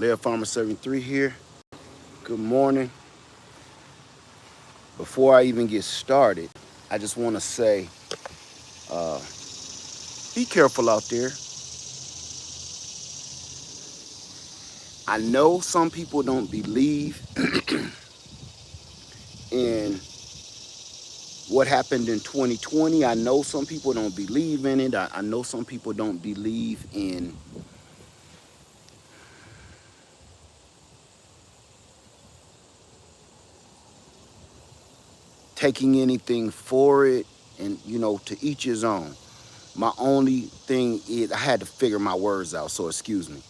Lair Farmer 73 here. Good morning. Before I even get started, I just want to say, be careful out there. I know some people don't believe in what happened in 2020. I know some people don't believe in it. I know some people don't believe in taking anything for it, and to each his own. My only thing is, I had to figure my words out, so excuse me.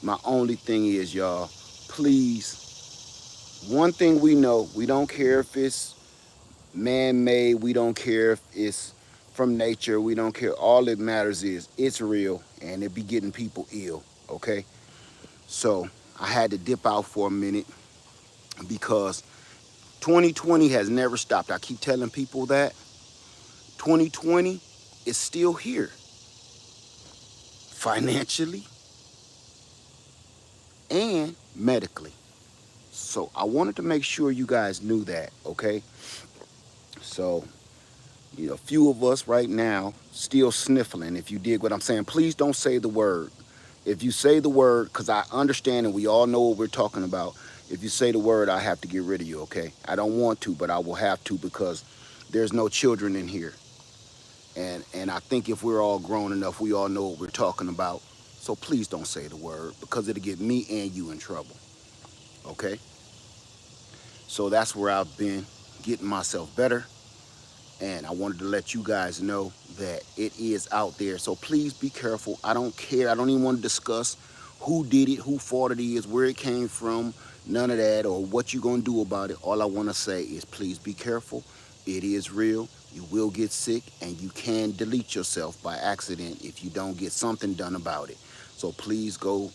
My only thing is, y'all, please, one thing we know, we don't care if it's man-made, we don't care if it's from nature, we don't care. All that matters is it's real, and it be getting people ill, okay? So I had to dip out for a minute because 2020 has never stopped. I keep telling people that 2020 is still here, financially and medically. So I wanted to make sure you guys knew that, okay? So, a few of us right now still sniffling, if you dig what I'm saying. Please don't say the word. If you say the word, because I understand and we all know what we're talking about, if you say the word, I have to get rid of you, okay? I don't want to, but I will have to because there's no children in here. And I think if we're all grown enough, we all know what we're talking about. So please don't say the word because it'll get me and you in trouble, okay? So that's where I've been getting myself better. And I wanted to let you guys know that it is out there. So please be careful. I don't care. I don't even want to discuss who did it, who fault it is, where it came from, none of that, or what you're going to do about it. All I want to say is please be careful. It is real. You will get sick, and you can delete yourself by accident if you don't get something done about it. So please go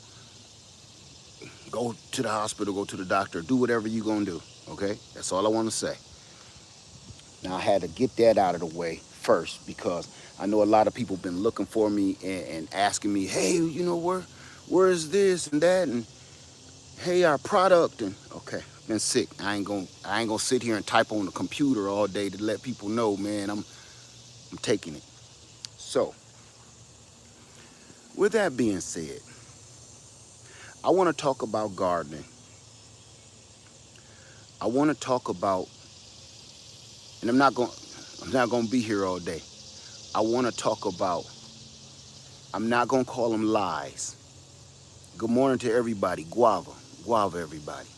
to the hospital, go to the doctor, do whatever you're going to do, okay? That's all I want to say. Now, I had to get that out of the way first because I know a lot of people been looking for me and asking me, hey, where is this and that, and hey, our product, and okay, been sick. I ain't gonna sit here and type on the computer all day to let people know, man, I'm taking it. So, with that being said, I want to talk about gardening. I want to talk about, and I'm not gonna be here all day. I want to talk about, I'm not gonna call them lies. Good morning to everybody. Guava, everybody.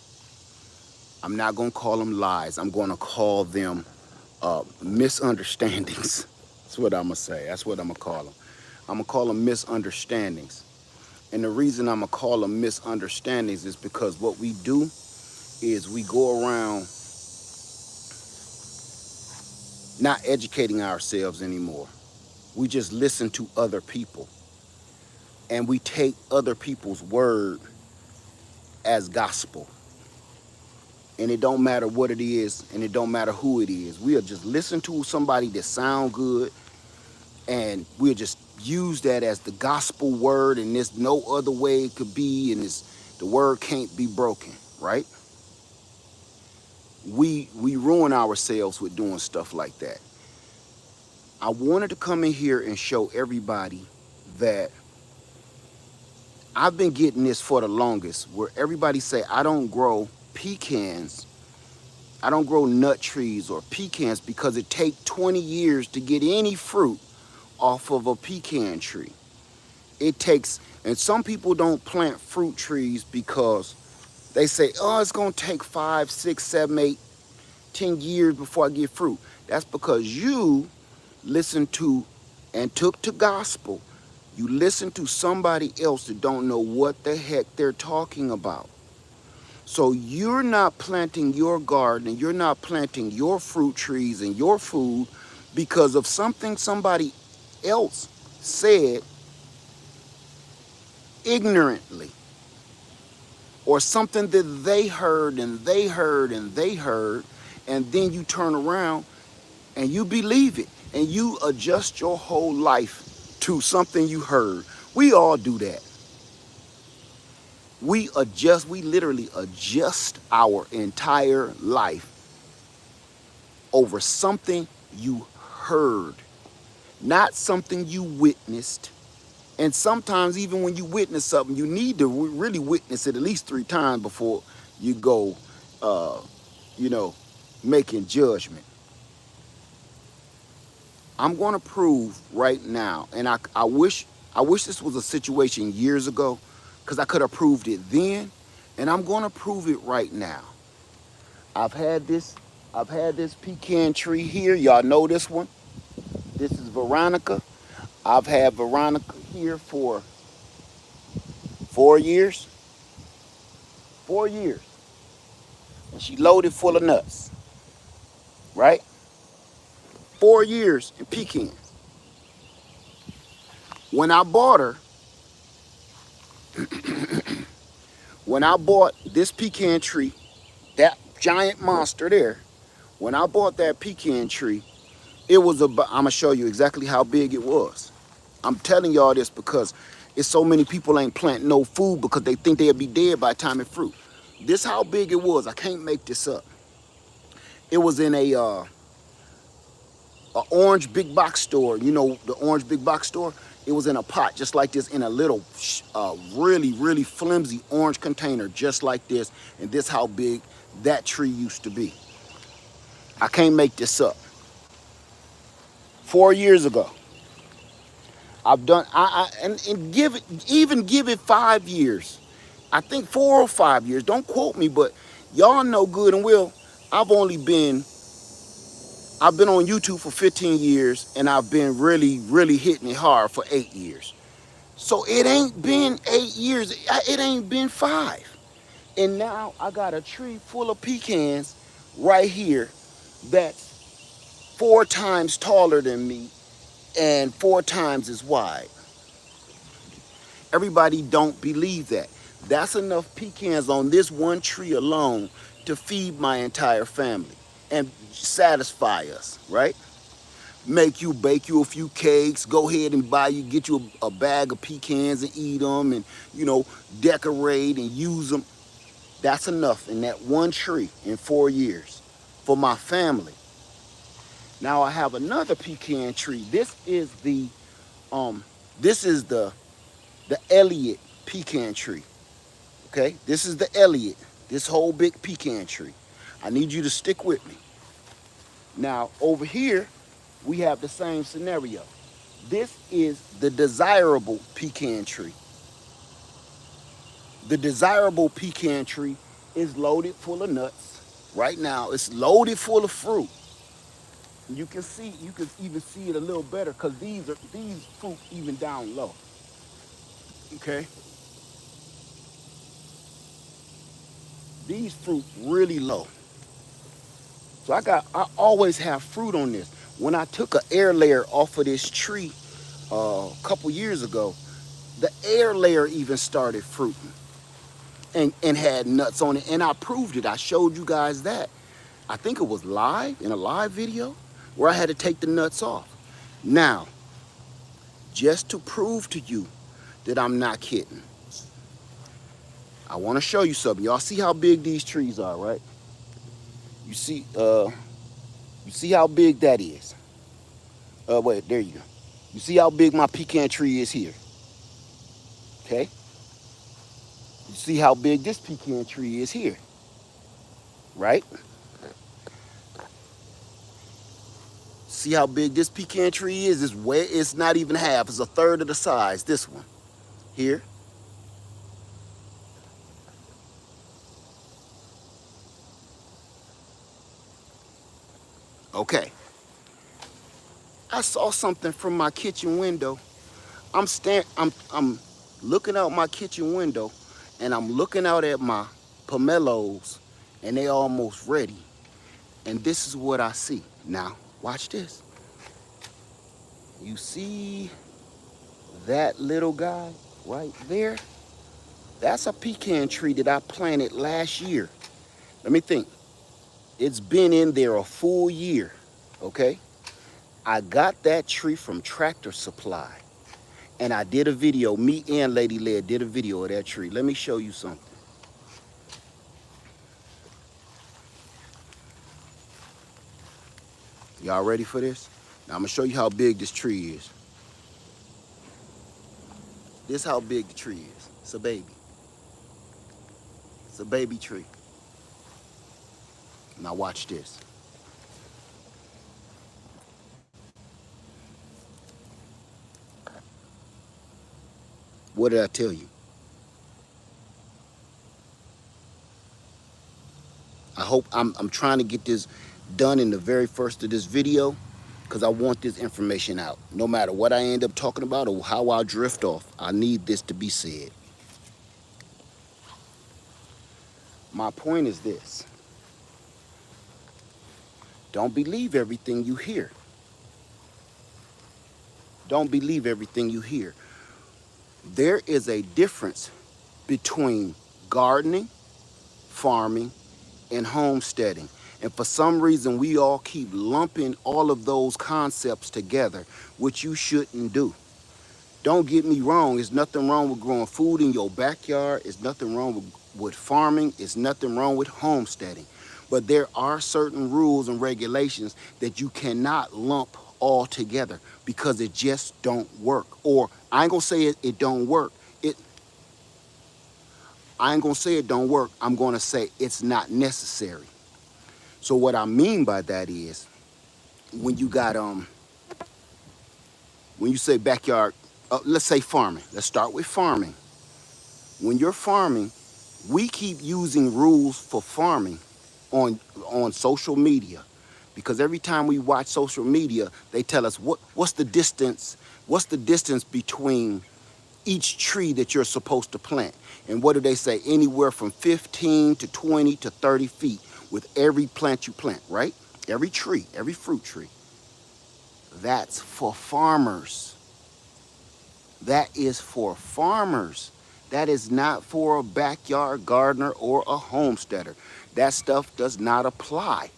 I'm not gonna call them lies. I'm gonna call them misunderstandings. That's what I'm gonna say. That's what I'm gonna call them. I'm gonna call them misunderstandings. And the reason I'm gonna call them misunderstandings is because what we do is we go around not educating ourselves anymore. We just listen to other people. And we take other people's word as gospel. And it don't matter what it is, and it don't matter who it is. We'll just listen to somebody that sound good, and we'll just use that as the gospel word, and there's no other way it could be, and the word can't be broken, right? We ruin ourselves with doing stuff like that. I wanted to come in here and show everybody that I've been getting this for the longest, where everybody say, I don't grow pecans, I don't grow nut trees or pecans because it takes 20 years to get any fruit off of a pecan tree. It takes, and some people don't plant fruit trees because they say, oh, it's gonna take 5, 6, 7, 8, 10 years before I get fruit. That's because you listened to and took to gospel. You listen to somebody else that don't know what the heck they're talking about. So you're not planting your garden and you're not planting your fruit trees and your food because of something somebody else said ignorantly, or something that they heard and they heard and they heard, and then you turn around and you believe it and you adjust your whole life to something you heard. We all do that. We literally adjust our entire life over something you heard, not something you witnessed. And sometimes even when you witness something, you need to really witness it at least 3 times before you go, uh, you know, making judgment. I'm going to prove right now, and I wish this was a situation years ago, because I could have proved it then, and I'm going to prove it right now. I've had this I've had this pecan tree here. Y'all know this one. This is Veronica. I've had Veronica here for 4 years. 4 years. And she loaded full of nuts. Right? 4 years in pecans. When I bought her, when I bought this pecan tree, that giant monster there, when I bought that pecan tree, it was about, I'm gonna show you exactly how big it was. I'm telling y'all this because it's so many people ain't planting no food because they think they'll be dead by the time it fruit. This how big it was. I can't make this up. It was in a orange big box store. You know the orange big box store? It was in a pot just like this, in a little really, really flimsy orange container just like this. And this how big that tree used to be. I can't make this up. 4 years ago. I've done, and give it, even give it 5 years. I think 4 or 5 years. Don't quote me, but y'all know good and well. I've only been, I've been on YouTube for 15 years, and I've been really, really hitting it hard for 8 years. So it ain't been 8 years. It ain't been 5. And now I got a tree full of pecans right here that's 4 times taller than me and 4 times as wide. Everybody don't believe that. That's enough pecans on this one tree alone to feed my entire family and satisfy us, right? Bake you a few cakes, go ahead and get you a bag of pecans and eat them, and, decorate and use them. That's enough in that one tree in 4 years for my family. Now I have another pecan tree. This is the Elliott pecan tree. Okay, this is the Elliott, this whole big pecan tree. I need you to stick with me. Now over here, we have the same scenario. This is the desirable pecan tree. The desirable pecan tree is loaded full of nuts. Right now, it's loaded full of fruit. You can even see it a little better because these fruit even down low. Okay, these fruit really low. So I always have fruit on this. When I took an air layer off of this tree a couple years ago, the air layer even started fruiting and had nuts on it. And I proved it. I showed you guys that. I think it was live, in a live video, where I had to take the nuts off. Now, just to prove to you that I'm not kidding, I want to show you something. Y'all see how big these trees are, right? You see how big that is. Wait, there you go. You see how big my pecan tree is here. Okay? You see how big this pecan tree is here. Right? See how big this pecan tree is? It's not even half. It's a third of the size, this one. Here. Okay. I saw something from my kitchen window. I'm looking out my kitchen window, and I'm looking out at my pomelos, and they almost ready. And this is what I see. Now, watch this. You see that little guy right there? That's a pecan tree that I planted last year. Let me think. It's been in there a full year, okay? I got that tree from Tractor Supply. And I did a video, me and Lady Led did a video of that tree. Let me show you something. Y'all ready for this? Now I'm gonna show you how big this tree is. This is how big the tree is. It's a baby. It's a baby tree. Now watch this. What did I tell you? I hope I'm trying to get this done in the very first of this video because I want this information out. No matter what I end up talking about or how I drift off, I need this to be said. My point is this. Don't believe everything you hear. Don't believe everything you hear. There is a difference between gardening, farming, and homesteading. And for some reason, we all keep lumping all of those concepts together, which you shouldn't do. Don't get me wrong, there's nothing wrong with growing food in your backyard. There's nothing wrong with farming. There's nothing wrong with homesteading. But there are certain rules and regulations that you cannot lump all together because it just don't work. Or I ain't gonna say it don't work. I ain't gonna say it don't work. I'm gonna say it's not necessary. So what I mean by that is when you got when you say backyard, let's say farming. Let's start with farming. When you're farming, we keep using rules for farming on social media because every time we watch social media, they tell us what's the distance between each tree that you're supposed to plant. And what do they say? Anywhere from 15 to 20 to 30 feet with every plant you plant, right? Every tree, every fruit tree. That's for farmers. That is for farmers. That is not for a backyard gardener or a homesteader. That stuff does not apply.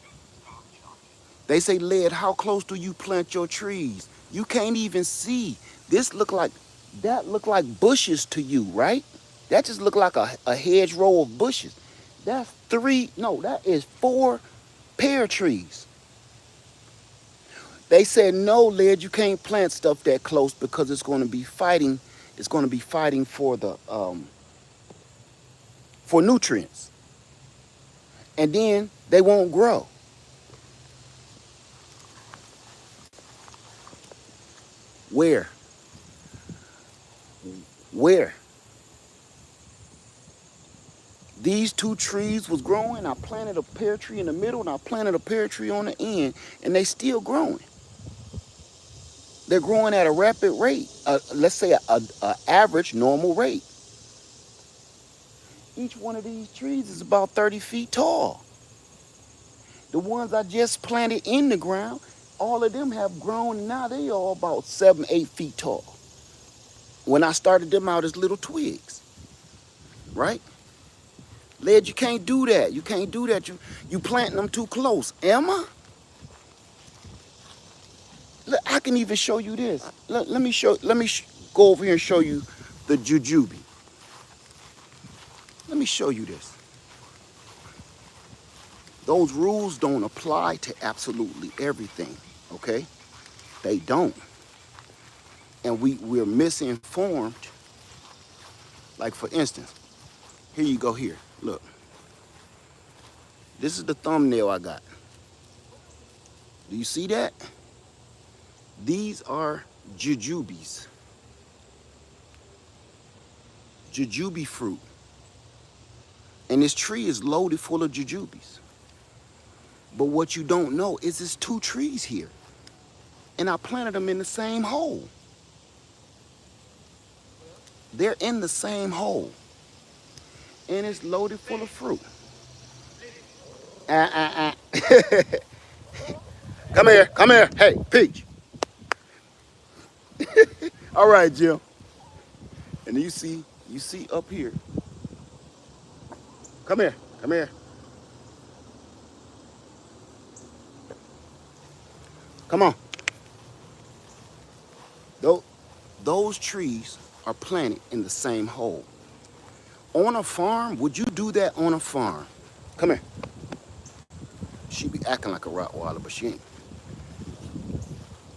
They say, Led, how close do you plant your trees? You can't even see. That look like bushes to you, right? That just look like a hedgerow of bushes. That is 4 pear trees. They said, no, Led, you can't plant stuff that close because it's going to be fighting for the for nutrients. And then they won't grow. Where? Where? These 2 trees was growing. I planted a pear tree in the middle and I planted a pear tree on the end, and they still growing. They're growing at a rapid rate. Let's say a average normal rate. Each one of these trees is about 30 feet tall. The ones I just planted in the ground, all of them have grown, and now they all about 7, 8 feet tall. When I started them out as little twigs, right? Led, you can't do that. You can't do that. You planting them too close. Am I? Look, I can even show you this. Let me go over here and show you the jujube. Let me show you this. Those rules don't apply to absolutely everything, okay? They don't. And we're misinformed. Like, for instance, here you go here. Look. This is the thumbnail I got. Do you see that? These are jujubes. Jujube fruit. And this tree is loaded full of jujubes. But what you don't know is there's 2 trees here. And I planted them in the same hole. They're in the same hole. And it's loaded full of fruit. Come here, come here. Hey, Peach. All right, Jim. And you see up here. Come here, come here. Come on. Those those trees are planted in the same hole. On a farm, would you do that on a farm? Come here. She be acting like a Rottweiler, but she ain't.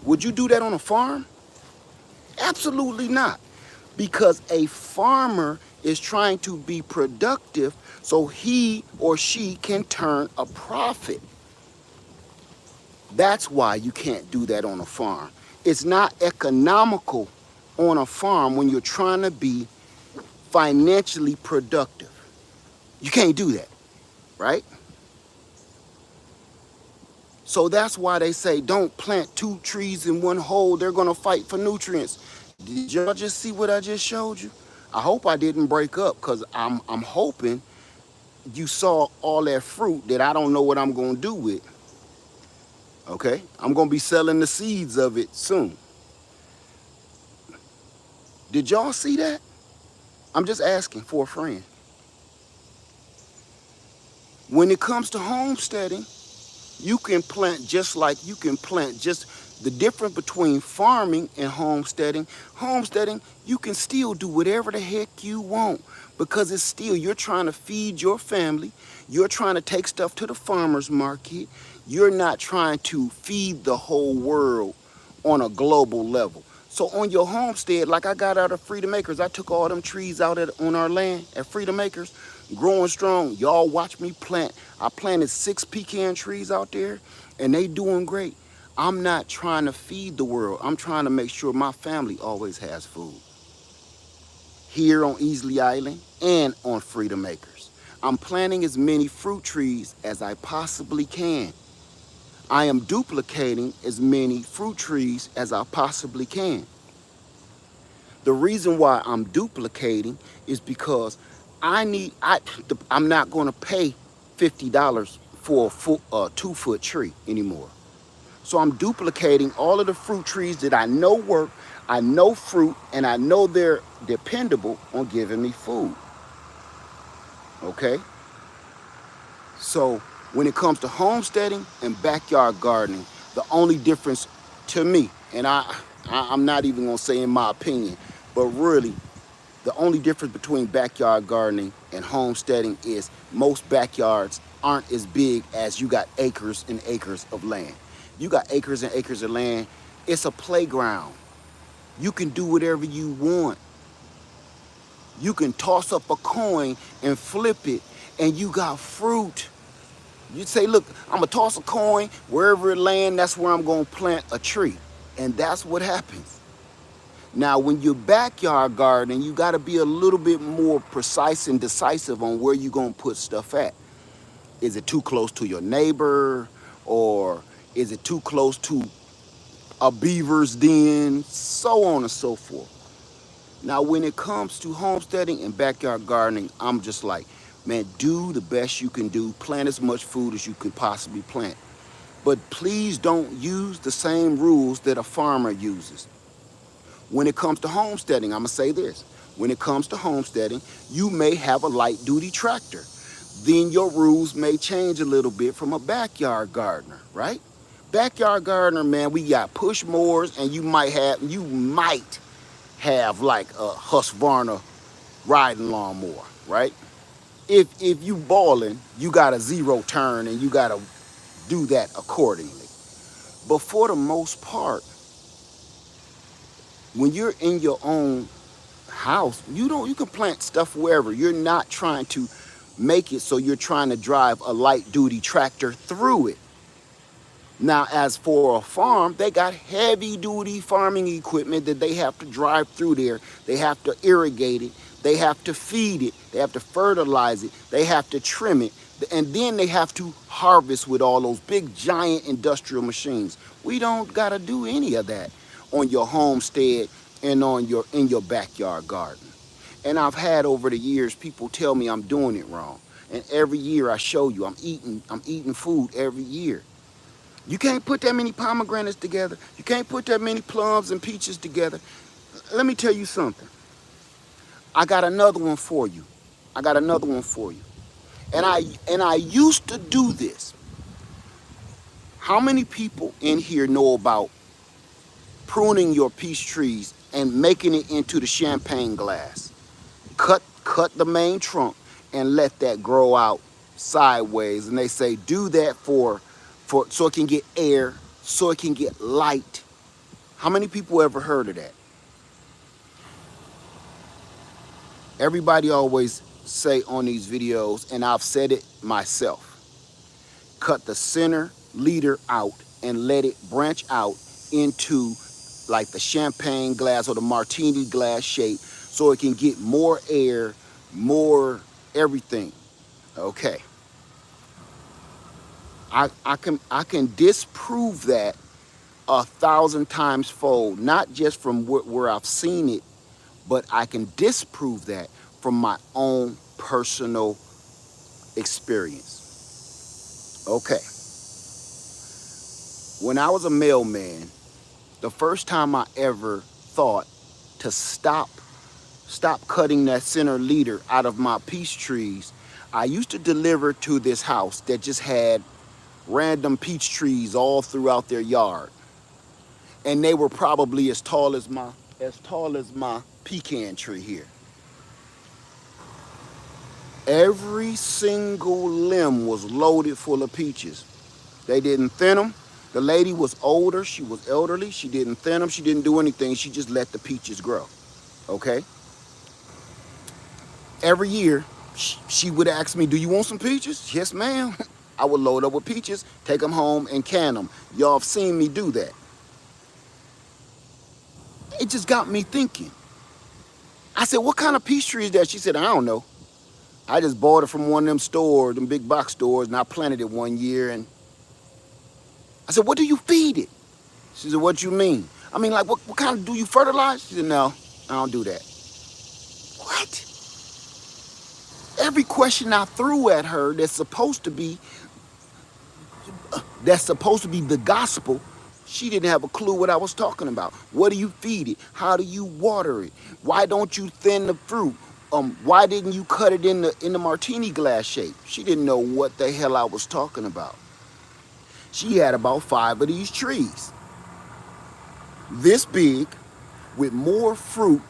Would you do that on a farm? Absolutely not. Because a farmer is trying to be productive so he or she can turn a profit. That's why you can't do that on a farm. It's not economical on a farm when you're trying to be financially productive. You can't do that, right? So that's why they say don't plant two trees in one hole. They're gonna fight for nutrients. Did y'all just see what I just showed you? I hope I didn't break up, because I'm hoping you saw all that fruit that I don't know what I'm gonna do with. Okay? I'm gonna be selling the seeds of it soon. Did y'all see that? I'm just asking for a friend. When it comes to homesteading, you can plant just like you can plant. Just the difference between farming and homesteading, you can still do whatever the heck you want, because it's still, you're trying to feed your family. You're trying to take stuff to the farmer's market. You're not trying to feed the whole world on a global level. So on your homestead, like I got out of Freedom Acres, I took all them trees out on our land at Freedom Acres, growing strong. Y'all watch me plant. I planted 6 pecan trees out there, and they doing great. I'm not trying to feed the world. I'm trying to make sure my family always has food. Here on Easley Island and on Freedom Acres, I'm planting as many fruit trees as I possibly can. I am duplicating as many fruit trees as I possibly can. The reason why I'm duplicating is because I'm not going to pay $50 for a 2-foot tree anymore. So I'm duplicating all of the fruit trees that I know work, I know fruit, and I know they're dependable on giving me food. Okay? So when it comes to homesteading and backyard gardening, the only difference to me, and I'm not even gonna say in my opinion, but really the only difference between backyard gardening and homesteading is most backyards aren't as big as you got acres and acres of land. You got acres and acres of land, it's a playground. You can do whatever you want. You can toss up a coin and flip it, and you got fruit. You say, look, I'm gonna toss a coin, wherever it lands, that's where I'm gonna plant a tree. And that's what happens. Now, when you're backyard gardening, you gotta be a little bit more precise and decisive on where you're gonna put stuff at. Is it too close to your neighbor? Or is it too close to a beaver's den? So on and so forth. Now, when it comes to homesteading and backyard gardening, I'm just like, man, do the best you can do. Plant as much food as you can possibly plant. But please don't use the same rules that a farmer uses. When it comes to homesteading, I'm gonna say this. When it comes to homesteading, you may have a light duty tractor. Then your rules may change a little bit from a backyard gardener, right? Backyard gardener, man, we got push mowers, and you might have like a Husqvarna riding lawnmower, right? If you balling, you got a 0 turn, and you gotta do that accordingly. But for the most part, when you're in your own house, you can plant stuff wherever. You're not trying to make it so you're trying to drive a light duty tractor through it. Now, as for a farm, they got heavy duty farming equipment that they have to drive through there. They have to irrigate it. They have to feed it. They have to fertilize it. They have to trim it. And then they have to harvest with all those big giant industrial machines. We don't got to do any of that on your homestead and in your backyard garden. And I've had over the years people tell me I'm doing it wrong. And every year I show you I'm eating food every year. You can't put that many pomegranates together. You can't put that many plums and peaches together. Let me tell you something. I got another one for you. And I used to do this. How many people in here know about pruning your peach trees and making it into the champagne glass. Cut the main trunk and let that grow out sideways. And they say do that for so it can get air, so it can get light. How many people ever heard of that? Everybody always say on these videos, and I've said it myself, cut the center leader out and let it branch out into like the champagne glass or the martini glass shape so it can get more air, more everything. Okay. I can disprove that 1,000 times fold, not just from where I've seen it, but I can disprove that from my own personal experience. Okay. When I was a mailman, the first time I ever thought to stop cutting that center leader out of my peach trees, I used to deliver to this house that just had random peach trees all throughout their yard. And they were probably as tall as my pecan tree here. Every single limb was loaded full of peaches. They didn't thin them. The lady was older, she was elderly, she didn't thin them, she didn't do anything, she just let the peaches grow, okay? Every year, she would ask me, do you want some peaches? Yes, ma'am. I would load up with peaches, take them home and can them. Y'all have seen me do that. It just got me thinking. I said, what kind of peach tree is that? She said, I don't know. I just bought it from one of them stores, them big box stores, and I planted it one year. And I said, what do you feed it? She said, what you mean? I mean, like, what kind of, do you fertilize? She said, no, I don't do that. What? Every question I threw at her that's supposed to be the gospel, she didn't have a clue what I was talking about. What do you feed it? How do you water it? Why don't you thin the fruit? Why didn't you cut it in the martini glass shape? She didn't know what the hell I was talking about. She had about 5 of these trees, this big, with more fruit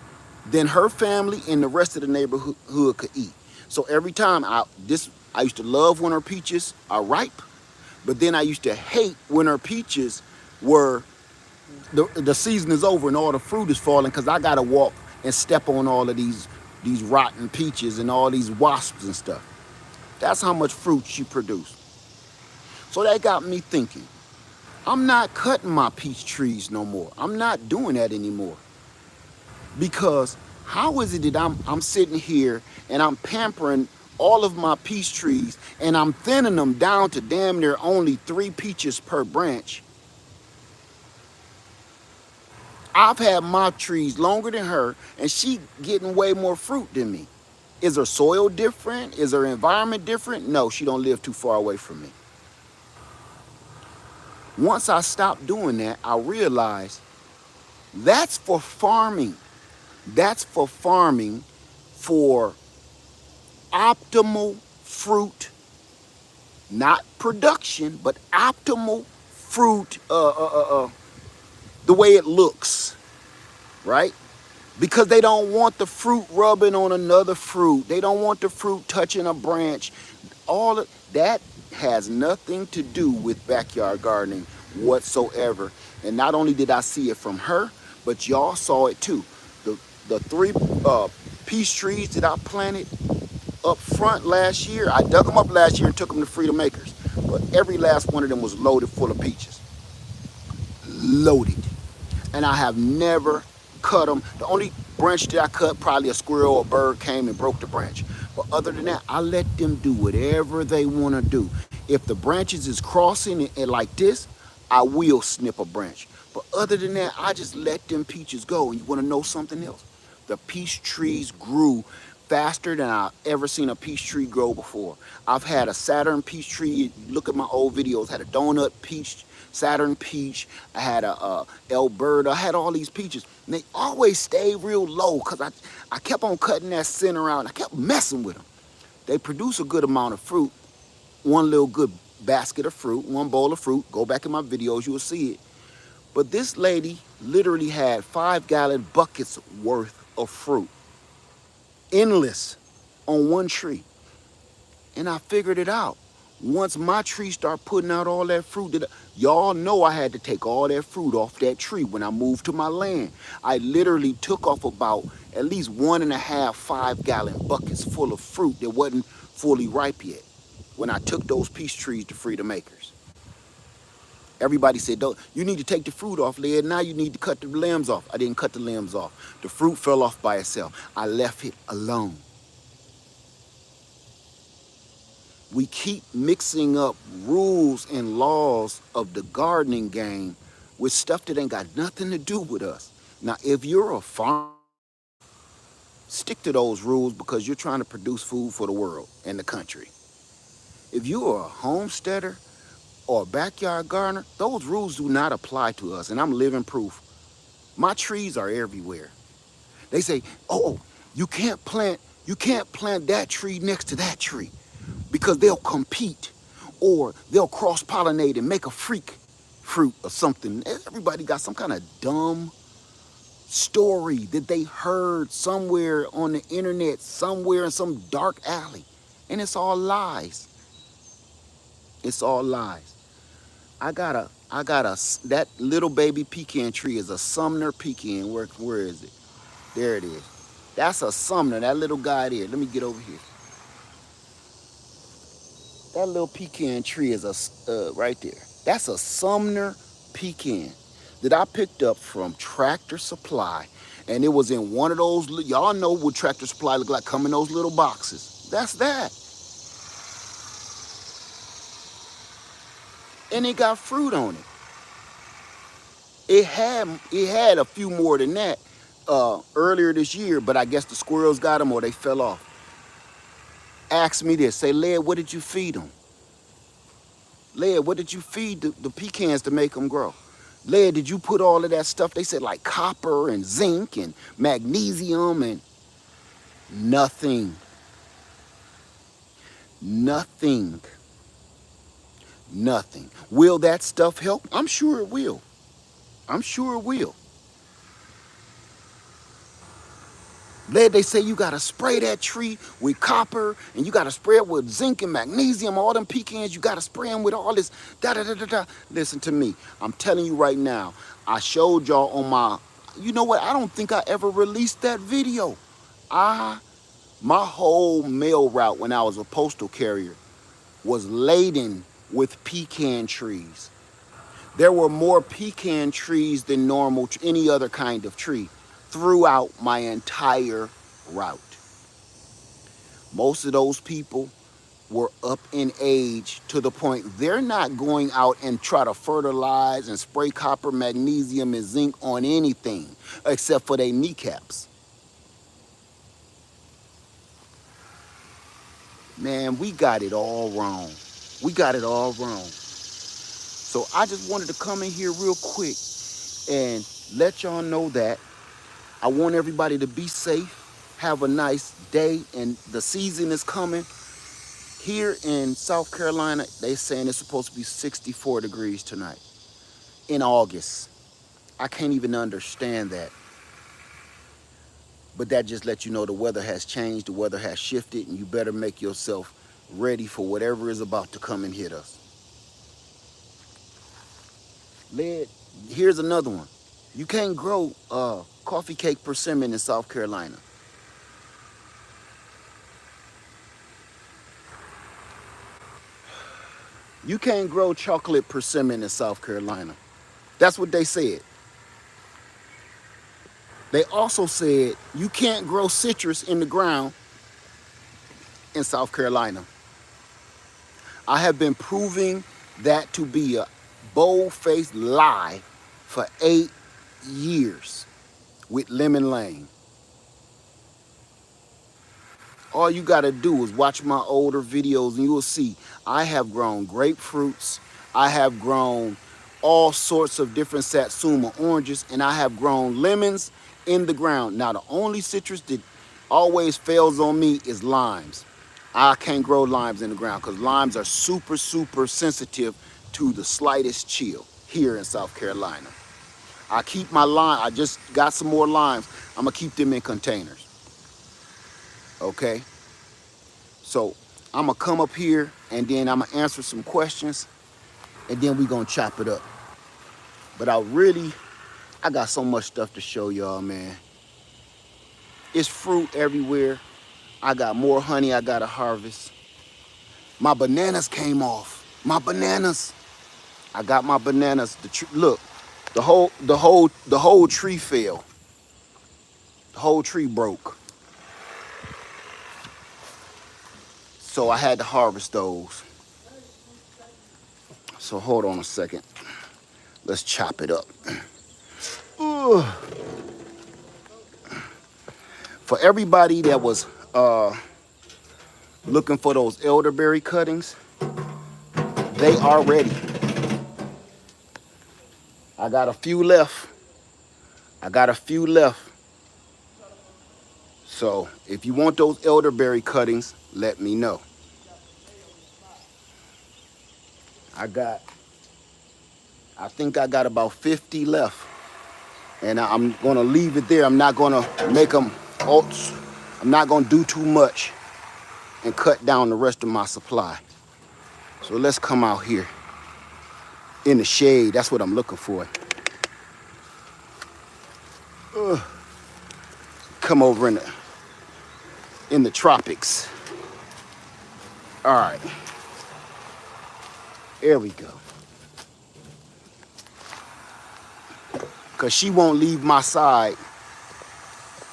than her family and the rest of the neighborhood could eat. So every time I used to love when her peaches are ripe, but then I used to hate when her peaches were, the season is over and all the fruit is falling because I got to walk and step on all of these rotten peaches and all these wasps and stuff. That's how much fruit she produced. So that got me thinking, I'm not cutting my peach trees no more. I'm not doing that anymore. Because how is it that I'm sitting here and I'm pampering all of my peach trees and I'm thinning them down to damn near only 3 peaches per branch? I've had my trees longer than her and she getting way more fruit than me. Is her soil different? Is her environment different? No, she don't live too far away from me. Once I stopped doing that, I realized that's for farming. That's for farming for optimal fruit, not production, but optimal fruit, the way it looks, right? Because they don't want the fruit rubbing on another fruit. They don't want the fruit touching a branch. All of that has nothing to do with backyard gardening whatsoever. And not only did I see it from her, but y'all saw it too. The 3 peach trees that I planted up front last year, I dug them up last year and took them to Freedom Acres. But every last one of them was loaded full of peaches. Loaded. And I have never cut them. The only branch that I cut, probably a squirrel or a bird came and broke the branch. But other than that, I let them do whatever they want to do. If the branches is crossing and like this, I will snip a branch. But other than that, I just let them peaches go. And you want to know something else? The peach trees grew faster than I've ever seen a peach tree grow before. I've had a Saturn peach tree. Look at my old videos. Had a donut peach, Saturn peach. I had a Alberta. I had all these peaches. And they always stayed real low because I kept on cutting that center out. And I kept messing with them. They produce a good amount of fruit. One little good basket of fruit, one bowl of fruit. Go back in my videos, you will see it. But this lady literally had 5-gallon buckets worth of fruit, endless, on one tree. And I figured it out. Once my tree started putting out all that fruit, y'all know I had to take all that fruit off that tree when I moved to my land. I literally took off about at least 1.5 5-gallon buckets full of fruit that wasn't fully ripe yet when I took those peach trees to Freedom Acres. Everybody said, "Don't, you need to take the fruit off, Led. Now you need to cut the limbs off." I didn't cut the limbs off. The fruit fell off by itself. I left it alone. We keep mixing up rules and laws of the gardening game with stuff that ain't got nothing to do with us. Now, if you're a farmer, stick to those rules because you're trying to produce food for the world and the country. If you are a homesteader or a backyard gardener, those rules do not apply to us, and I'm living proof. My trees are everywhere. They say, "Oh, you can't plant that tree next to that tree, because they'll compete or they'll cross-pollinate and make a freak fruit or something." Everybody got some kind of dumb story that they heard somewhere on the internet, somewhere in some dark alley. And it's all lies. It's all lies. That little baby pecan tree is a Sumner pecan. Where is it? There it is. That's a Sumner, that little guy there. Let me get over here. That little pecan tree is right there. That's a Sumner pecan that I picked up from Tractor Supply. And it was in one of those, y'all know what Tractor Supply look like, come in those little boxes. That's that. And it got fruit on it. It had a few more than that earlier this year, but I guess the squirrels got them or they fell off. Ask me this, say, "Led, what did you feed them? Led, what did you feed the pecans to make them grow? Led, did you put all of that stuff?" They said like copper and zinc and magnesium and nothing. Nothing. Nothing. Will that stuff help? I'm sure it will. I'm sure it will. Led, they say you gotta spray that tree with copper and you gotta spray it with zinc and magnesium. All them pecans, you gotta spray them with all this da da da da da. Listen to me. I'm telling you right now. I showed y'all on my. You know what? I don't think I ever released that video. My whole mail route when I was a postal carrier was laden with pecan trees. There were more pecan trees than normal, any other kind of tree, throughout my entire route. Most of those people were up in age to the point they're not going out and try to fertilize and spray copper, magnesium, and zinc on anything except for their kneecaps. Man, we got it all wrong. We got it all wrong. So I just wanted to come in here real quick and let y'all know that I want everybody to be safe, have a nice day, and the season is coming. Here in South Carolina, they saying it's supposed to be 64 degrees tonight in August. I can't even understand that. But that just lets you know the weather has changed, the weather has shifted, and you better make yourself ready for whatever is about to come and hit us. Led, here's another one. You can't grow coffee cake persimmon in South Carolina. You can't grow chocolate persimmon in South Carolina. That's what they said. They also said you can't grow citrus in the ground in South Carolina. I have been proving that to be a bold-faced lie for 8 years with Lemon Lane. All you gotta do is watch my older videos and you will see I have grown grapefruits, I have grown all sorts of different Satsuma oranges, and I have grown lemons in the ground. Now the only citrus that always fails on me is limes. I can't grow limes in the ground because limes are super, super sensitive to the slightest chill here in South Carolina. I keep my lime. I just got some more limes. I'm gonna keep them in containers. Okay. So I'm gonna come up here and then I'm gonna answer some questions and then we gonna chop it up. But I got so much stuff to show y'all, man. It's fruit everywhere. I got more honey I gotta harvest. My bananas came off. My bananas. I got my bananas. Look, the whole tree fell. The whole tree broke. So I had to harvest those. So hold on a second. Let's chop it up. Ugh. For everybody that was looking for those elderberry cuttings, they are ready. I got a few left. So if you want those elderberry cuttings, let me know. I think I got about 50 left. And I'm gonna leave it there. I'm not gonna make them oats. I'm not gonna do too much and cut down the rest of my supply. So let's come out here in the shade. That's what I'm looking for. Come over in the tropics. All right, there we go. Cause she won't leave my side.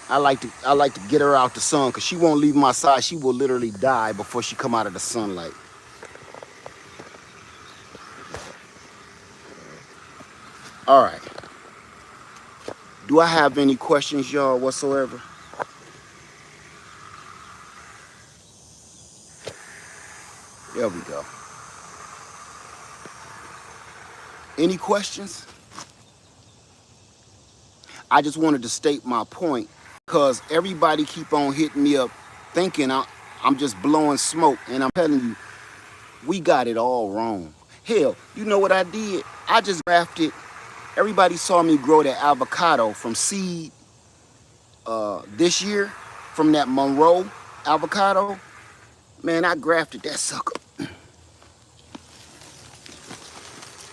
I like to get her out the sun because she won't leave my side. She will literally die before she come out of the sunlight. All right. Do I have any questions, y'all, whatsoever? There we go. Any questions? I just wanted to state my point because everybody keep on hitting me up thinking I'm just blowing smoke, and I'm telling you, we got it all wrong. Hell, you know what I did? I just grafted. Everybody saw me grow that avocado from seed this year, from that Monroe avocado. Man, I grafted that sucker.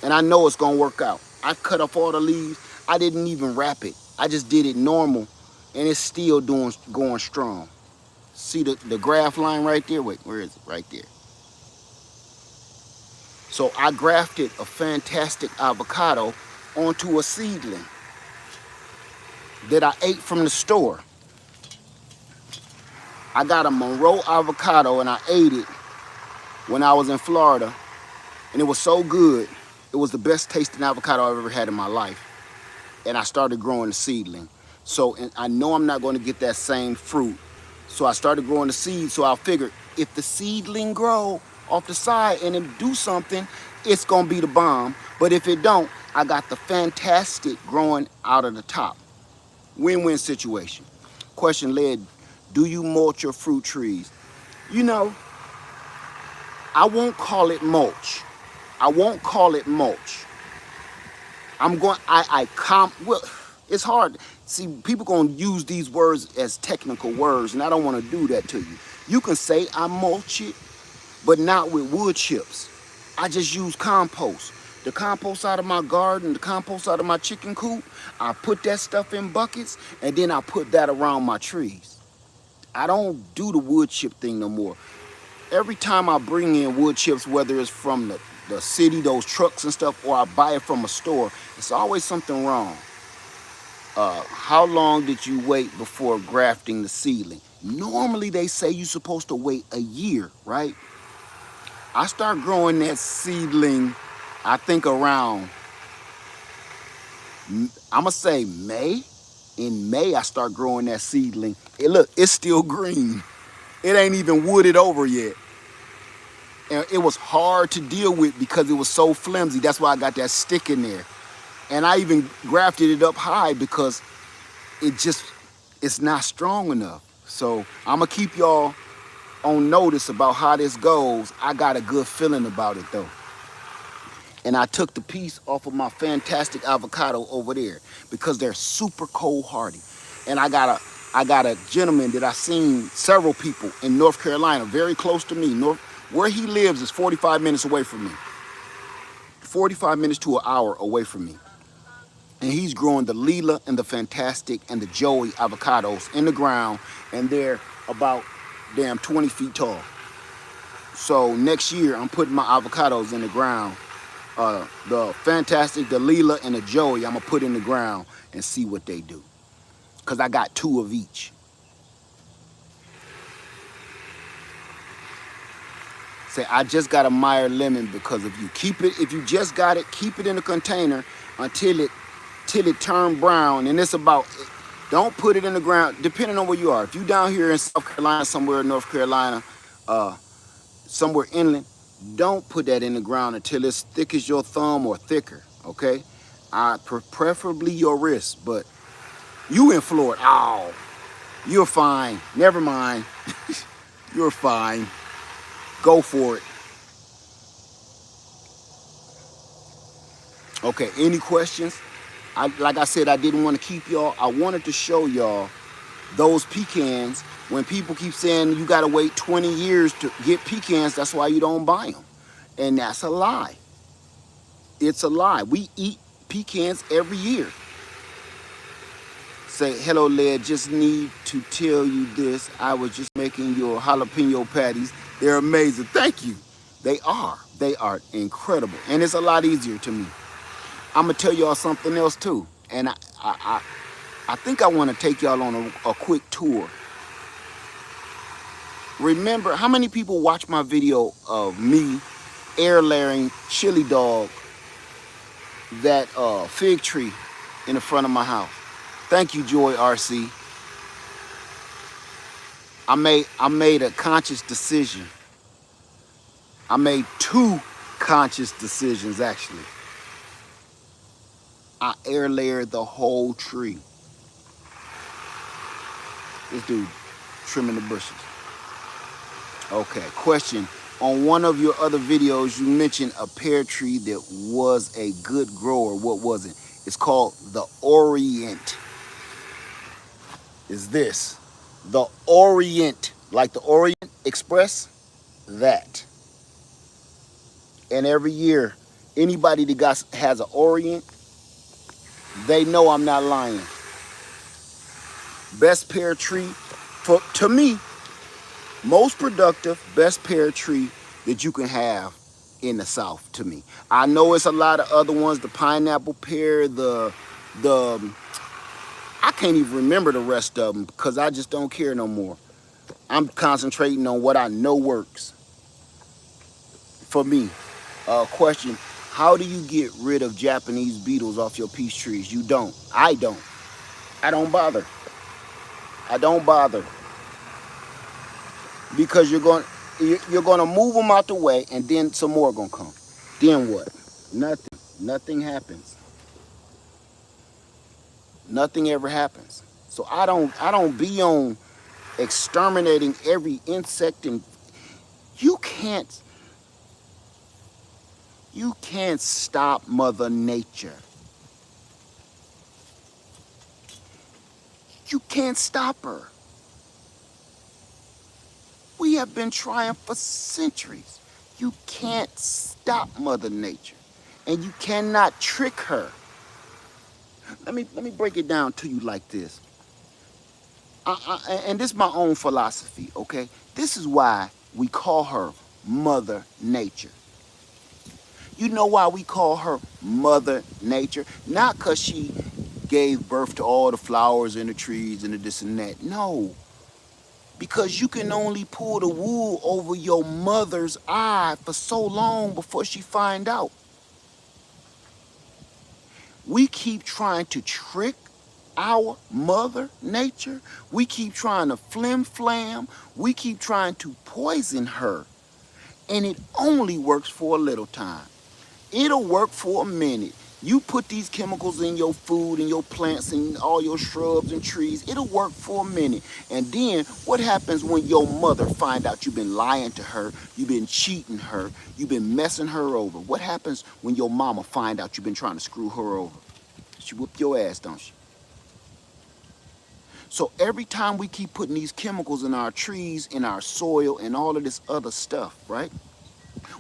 And I know it's gonna work out. I cut off all the leaves. I didn't even wrap it. I just did it normal, and it's still going strong. See the graft line right there? Wait, where is it? Right there. So I grafted a fantastic avocado onto a seedling that I ate from the store. I got a Monroe avocado and I ate it when I was in Florida, and it was so good. It was the best tasting avocado I've ever had in my life. And I started growing the seedling. So and I know I'm not going to get that same fruit. So I started growing the seed. So I figured if the seedling grow off the side and it do something, it's going to be the bomb. But if it don't, I got the fantastic growing out of the top. Win-win situation. Question led, do you mulch your fruit trees? You know, I won't call it mulch. Well, it's hard. See, people gonna use these words as technical words, and I don't wanna do that to you. You can say I mulch it, but not with wood chips. I just use compost. The compost out of my garden, the compost out of my chicken coop, I put that stuff in buckets, and then I put that around my trees. I don't do the wood chip thing no more. Every time I bring in wood chips, whether it's from the city, those trucks and stuff, or I buy it from a store, it's always something wrong. How long did you wait before grafting the seedling? Normally they say you're supposed to wait a year, right? I start growing that seedling, I think around, I'ma say May. In May, I start growing that seedling. Look, it's still green. It ain't even wooded over yet. And it was hard to deal with because it was so flimsy. That's why I got that stick in there. And I even grafted it up high because it's not strong enough. So I'm gonna keep y'all on notice about how this goes. I got a good feeling about it though. and I took the piece off of my fantastic avocado over there because they're super cold hardy. And I got a gentleman that I seen several people in North Carolina, very close to me. Where he lives is 45 minutes away from me. 45 minutes to an hour away from me. And he's growing the Leela and the Fantastic and the Joey avocados in the ground, and they're about damn 20 feet tall. So next year I'm putting my avocados in the ground. The Fantastic, the Leela, and the Joey I'm gonna put in the ground and see what they do. Cause I got 2 of each. Say, I just got a Meyer lemon because of you. Keep it, if you just got it, keep it in a container until it turn brown. And it's about, don't put it in the ground, depending on where you are. If you down here in South Carolina, somewhere in North Carolina, somewhere inland, don't put that in the ground until it's thick as your thumb or thicker, okay? Preferably your wrist, but you in Florida, oh, you're fine. Never mind. You're fine. Go for it. Okay, any questions? Like I said, I didn't want to keep y'all. I wanted to show y'all those pecans. When people keep saying you got to wait 20 years to get pecans, that's why you don't buy them. And that's a lie. It's a lie. We eat pecans every year. Say, hello, Led, just need to tell you this. I was just making your jalapeno patties. They're amazing. Thank you. They are. They are incredible. And it's a lot easier to me. I'm going to tell y'all something else, too. And I think I want to take y'all on a quick tour. Remember, how many people watch my video of me air layering chili dog that fig tree in the front of my house? Thank you, Joy RC. I made a conscious decision. I made 2 conscious decisions, actually. I air layered the whole tree. This dude trimming the bushes. Okay, question. On one of your other videos, you mentioned a pear tree that was a good grower. What was it? It's called the Orient. Is this the Orient, like the Orient Express? That. And every year, anybody that has an Orient, they know I'm not lying. Best pear tree, to me, most productive, best pear tree that you can have in the South, to me. I know it's a lot of other ones, the pineapple pear, the I can't even remember the rest of them because I just don't care no more. I'm concentrating on what I know works for me. Question, how do you get rid of Japanese beetles off your peach trees? You don't. I don't. I don't bother. I don't bother. Because you're going to move them out the way and then some more are going to come. Then what? Nothing. Nothing happens. Nothing ever happens. So I don't be on exterminating every insect, and you can't stop Mother Nature. You can't stop her. We have been trying for centuries. You can't stop Mother Nature, and you cannot trick her. Let me break it down to you like this. And this is my own philosophy, okay? This is why we call her Mother Nature. You know why we call her Mother Nature? Not because she gave birth to all the flowers and the trees and the this and that. No. Because you can only pull the wool over your mother's eye for so long before she find out. We keep trying to trick our Mother Nature. We keep trying to flim-flam. We keep trying to poison her. And it only works for a little time. It'll work for a minute. You put these chemicals in your food and your plants and all your shrubs and trees, it'll work for a minute. And then what happens when your mother find out you've been lying to her, you've been cheating her, you've been messing her over? What happens when your mama find out you've been trying to screw her over? She whoop your ass, don't she? So every time we keep putting these chemicals in our trees, in our soil, and all of this other stuff, right?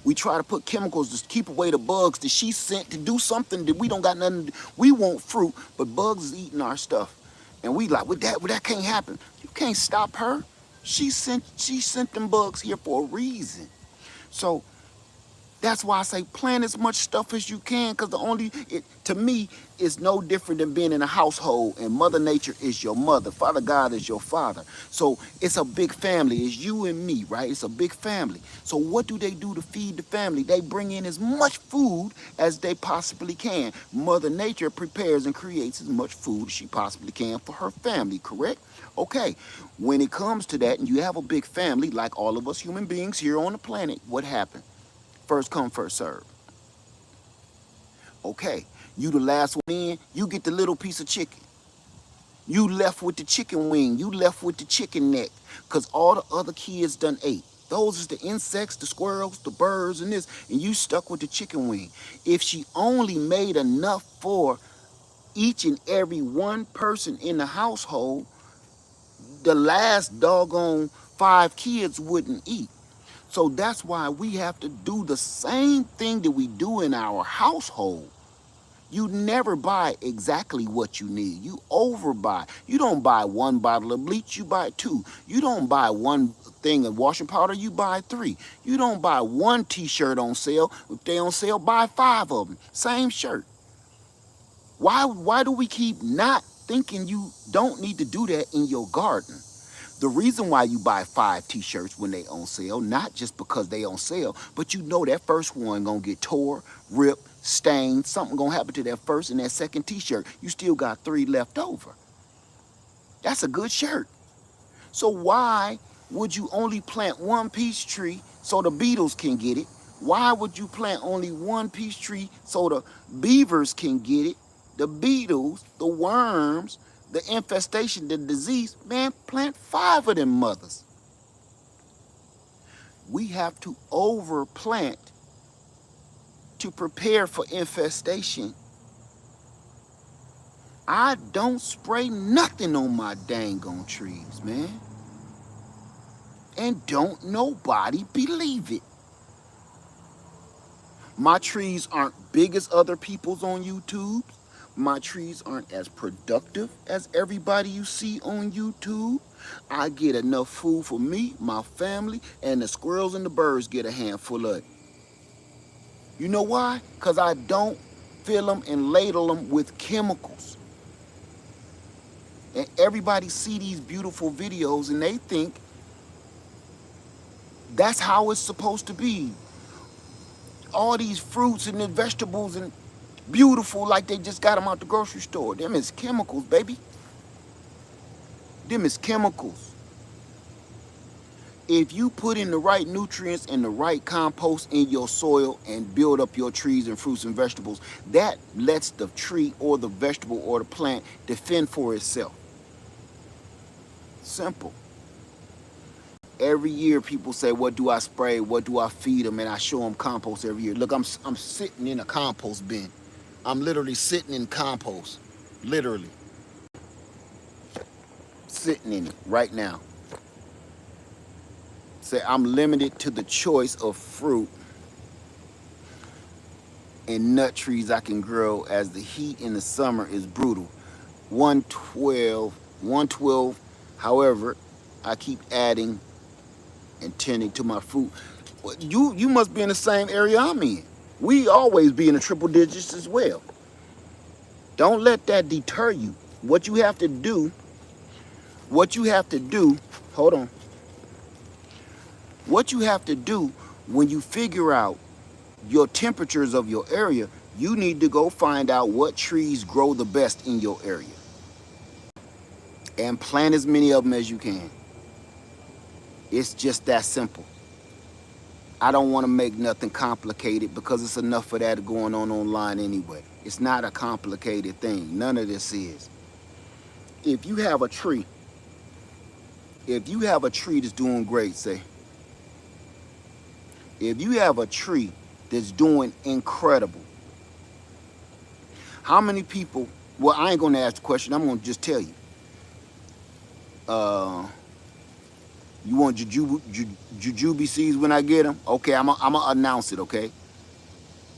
We try to put chemicals to keep away the bugs that she sent to do something that we don't got nothing to do. We want fruit, but bugs is eating our stuff. And we like, that can't happen. You can't stop her. She sent them bugs here for a reason. So that's why I say plant as much stuff as you can, because to me, it's no different than being in a household, and Mother Nature is your mother. Father God is your father. So it's a big family. It's you and me, right? It's a big family. So what do they do to feed the family? They bring in as much food as they possibly can. Mother Nature prepares and creates as much food as she possibly can for her family, correct? Okay, when it comes to that, and you have a big family, like all of us human beings here on the planet, what happened? First come, first serve. Okay, you the last one in, you get the little piece of chicken. You left with the chicken wing, you left with the chicken neck, because all the other kids done ate. Those is the insects, the squirrels, the birds, and this, and you stuck with the chicken wing. If she only made enough for each and every one person in the household, the last doggone 5 kids wouldn't eat. So that's why we have to do the same thing that we do in our household. You never buy exactly what you need. You overbuy. You don't buy 1 bottle of bleach, you buy 2. You don't buy 1 thing of washing powder, you buy 3. You don't buy 1 t-shirt on sale. If they on sale, buy 5 of them. Same shirt. Why do we keep not thinking you don't need to do that in your garden? The reason why you buy 5 t-shirts when they on sale, not just because they on sale, but you know that first one gonna get tore, ripped, stained, something gonna happen to that first and that second t-shirt. You still got 3 left over. That's a good shirt. So why would you only plant 1 peach tree so the beetles can get it? Why would you plant only 1 peach tree so the beavers can get it? The beetles, the worms, the infestation, the disease, man, plant 5 of them mothers. We have to overplant to prepare for infestation. I don't spray nothing on my dang on trees, man. And don't nobody believe it. My trees aren't big as other people's on YouTube. My trees aren't as productive as everybody you see on YouTube. I get enough food for me, my family, and the squirrels and the birds get a handful of it. You know why? Because I don't fill them and ladle them with chemicals. And everybody see these beautiful videos and they think that's how it's supposed to be. All these fruits and the vegetables and beautiful like they just got them out the grocery store. Them is chemicals, baby. Them is chemicals. If you put in the right nutrients and the right compost in your soil and build up your trees and fruits and vegetables, that lets the tree or the vegetable or the plant defend for itself. Simple. Every year people say, what do I spray? What do I feed them? And I show them compost every year. Look, I'm sitting in a compost bin. I'm literally sitting in compost. Literally. Sitting in it right now. Say I'm limited to the choice of fruit and nut trees I can grow as the heat in the summer is brutal. 112. However, I keep adding and tending to my fruit. You must be in the same area I'm in. We always be in the triple digits as well. Don't let that deter you. What you have to do, hold on. What you have to do when you figure out your temperatures of your area, you need to go find out what trees grow the best in your area. And plant as many of them as you can. It's just that simple. I don't want to make nothing complicated because it's enough of that going on online anyway. It's not a complicated thing. None of this is. If you have a tree, if you have a tree that's doing great, say, if you have a tree that's doing incredible, how many people, well, I ain't going to ask the question. I'm going to just tell you. Uh, you want jujube seeds when I get them? Okay, I'm going to announce it, okay?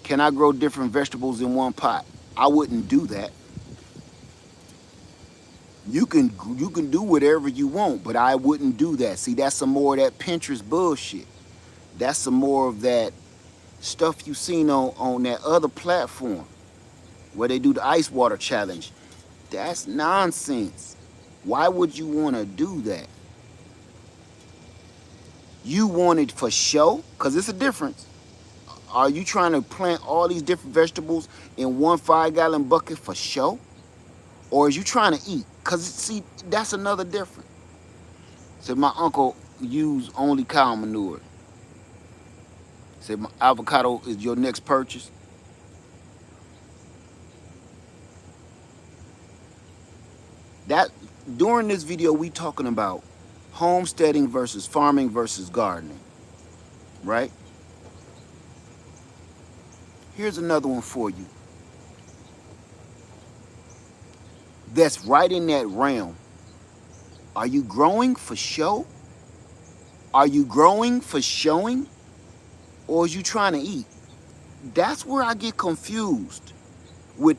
Can I grow different vegetables in one pot? I wouldn't do that. You can do whatever you want, but I wouldn't do that. See, that's some more of that Pinterest bullshit. That's some more of that stuff you seen on that other platform where they do the ice water challenge. That's nonsense. Why would you want to do that? You want it for show? Because it's a difference. Are you trying to plant all these different vegetables in one 5-gallon bucket for show? Or is you trying to eat? Because, see, that's another difference. Said my uncle used only cow manure. Said my avocado is your next purchase. That during this video we talking about homesteading versus farming versus gardening, right? Here's another one for you. That's right in that realm. Are you growing for show? Are you growing for showing? Or is you trying to eat? That's where I get confused with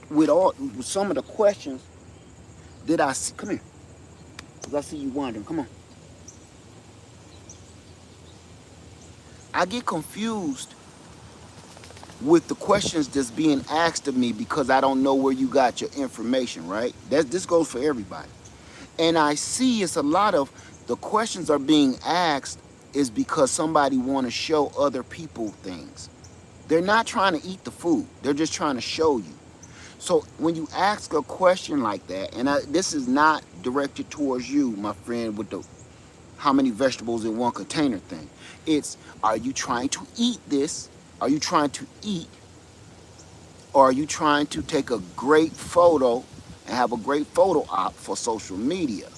some of the questions that I see. Come here. Because I see you wandering. Come on. I get confused with the questions that's being asked of me because I don't know where you got your information, right? This goes for everybody. And I see it's a lot of the questions are being asked is because somebody want to show other people things. They're not trying to eat the food. They're just trying to show you. So when you ask a question like that, and this is not directed towards you, my friend, with the how many vegetables in one container thing. It's, are you trying to eat this? Are you trying to eat? Or are you trying to take a great photo and have a great photo op for social media?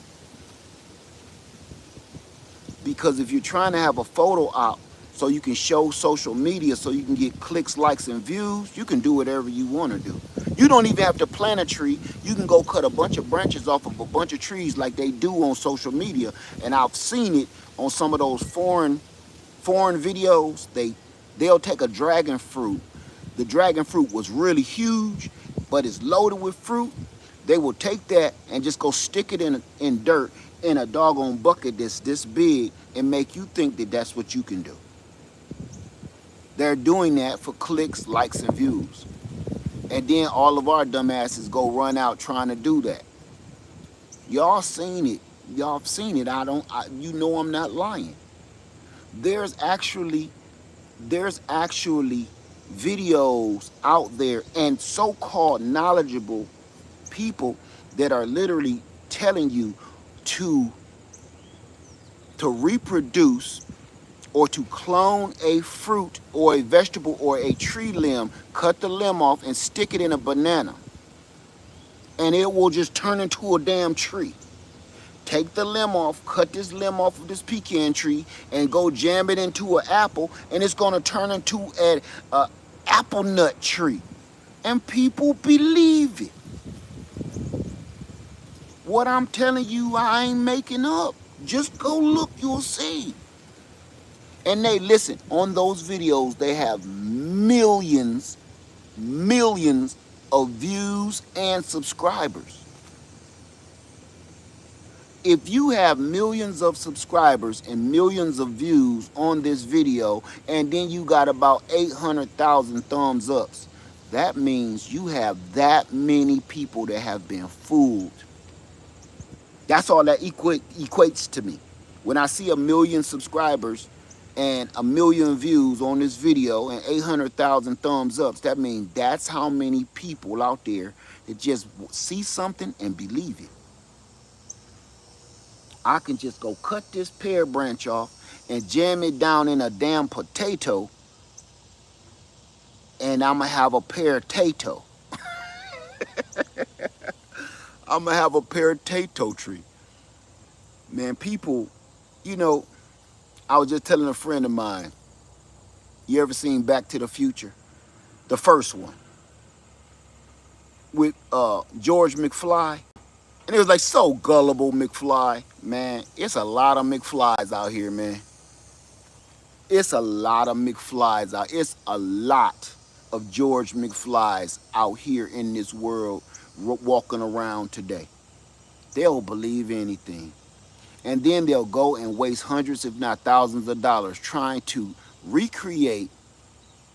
Because if you're trying to have a photo op so you can show social media so you can get clicks, likes, and views, you can do whatever you want to do. You don't even have to plant a tree. You can go cut a bunch of branches off of a bunch of trees like they do on social media. And I've seen it on some of those foreign videos. They'll take a dragon fruit. The dragon fruit was really huge, but it's loaded with fruit. They will take that and just go stick it in dirt in a doggone bucket that's this big and make you think that that's what you can do. They're doing that for clicks, likes, and views. And then all of our dumbasses go run out trying to do that. Y'all seen it. Y'all seen it. You know I'm not lying. There's actually videos out there and so-called knowledgeable people that are literally telling you to reproduce or to clone a fruit or a vegetable or a tree limb, cut the limb off and stick it in a banana. And it will just turn into a damn tree. Take the limb off, cut this limb off of this pecan tree and go jam it into an apple and it's gonna turn into an apple nut tree. And people believe it. What I'm telling you, I ain't making up. Just go look, you'll see. And they, listen, on those videos, they have millions of views and subscribers. If you have millions of subscribers and millions of views on this video, and then you got about 800,000 thumbs ups, that means you have that many people that have been fooled. That's all that equates to me. When I see 1 million subscribers and 1 million views on this video and 800,000 thumbs ups, that means that's how many people out there that just see something and believe it. I can just go cut this pear branch off and jam it down in a damn potato, and I'm gonna have a potato. I'm gonna have a potato tree. Man, people, you know, I was just telling a friend of mine, you ever seen Back to the Future? The first one with George McFly. And it was like, so gullible, McFly. Man, it's a lot of McFlys out here, man. It's a lot of McFlys out. It's a lot of George McFlys out here in this world walking around today. They'll believe anything. And then they'll go and waste hundreds, if not thousands of dollars trying to recreate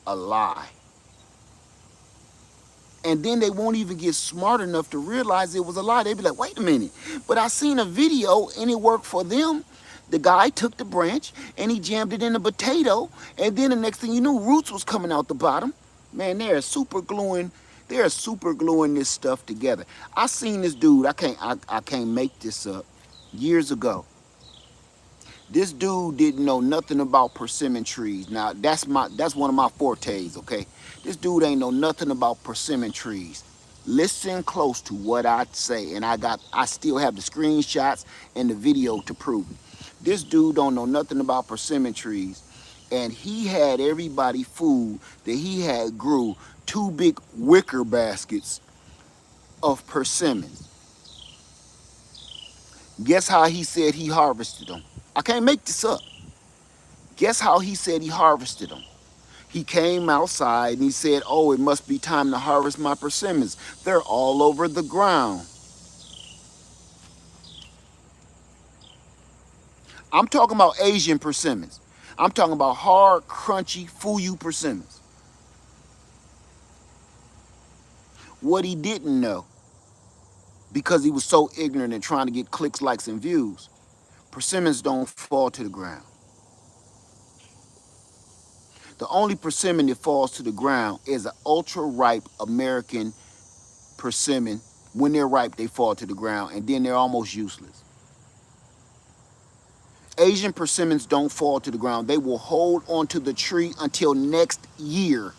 a lie. And then they won't even get smart enough to realize it was a lie. They'd be like, wait a minute, but I seen a video and it worked for them. The guy took the branch and he jammed it in a potato, and then the next thing you knew, roots was coming out the bottom. Man, they're super gluing this stuff together. I seen this dude, I can't make this up, years ago. This dude didn't know nothing about persimmon trees. Now, that's one of my fortes, okay? This dude ain't know nothing about persimmon trees. Listen close to what I say, and I still have the screenshots and the video to prove it. This dude don't know nothing about persimmon trees, and he had everybody food that he had grew 2 big wicker baskets of persimmons. Guess how he said he harvested them? I can't make this up. Guess how he said he harvested them? He came outside and he said, oh, it must be time to harvest my persimmons. They're all over the ground. I'm talking about Asian persimmons. I'm talking about hard, crunchy, fuyu persimmons. What he didn't know, because he was so ignorant and trying to get clicks, likes, and views, persimmons don't fall to the ground. The only persimmon that falls to the ground is an ultra-ripe American persimmon. When they're ripe, they fall to the ground, and then they're almost useless. Asian persimmons don't fall to the ground. They will hold onto the tree until next year.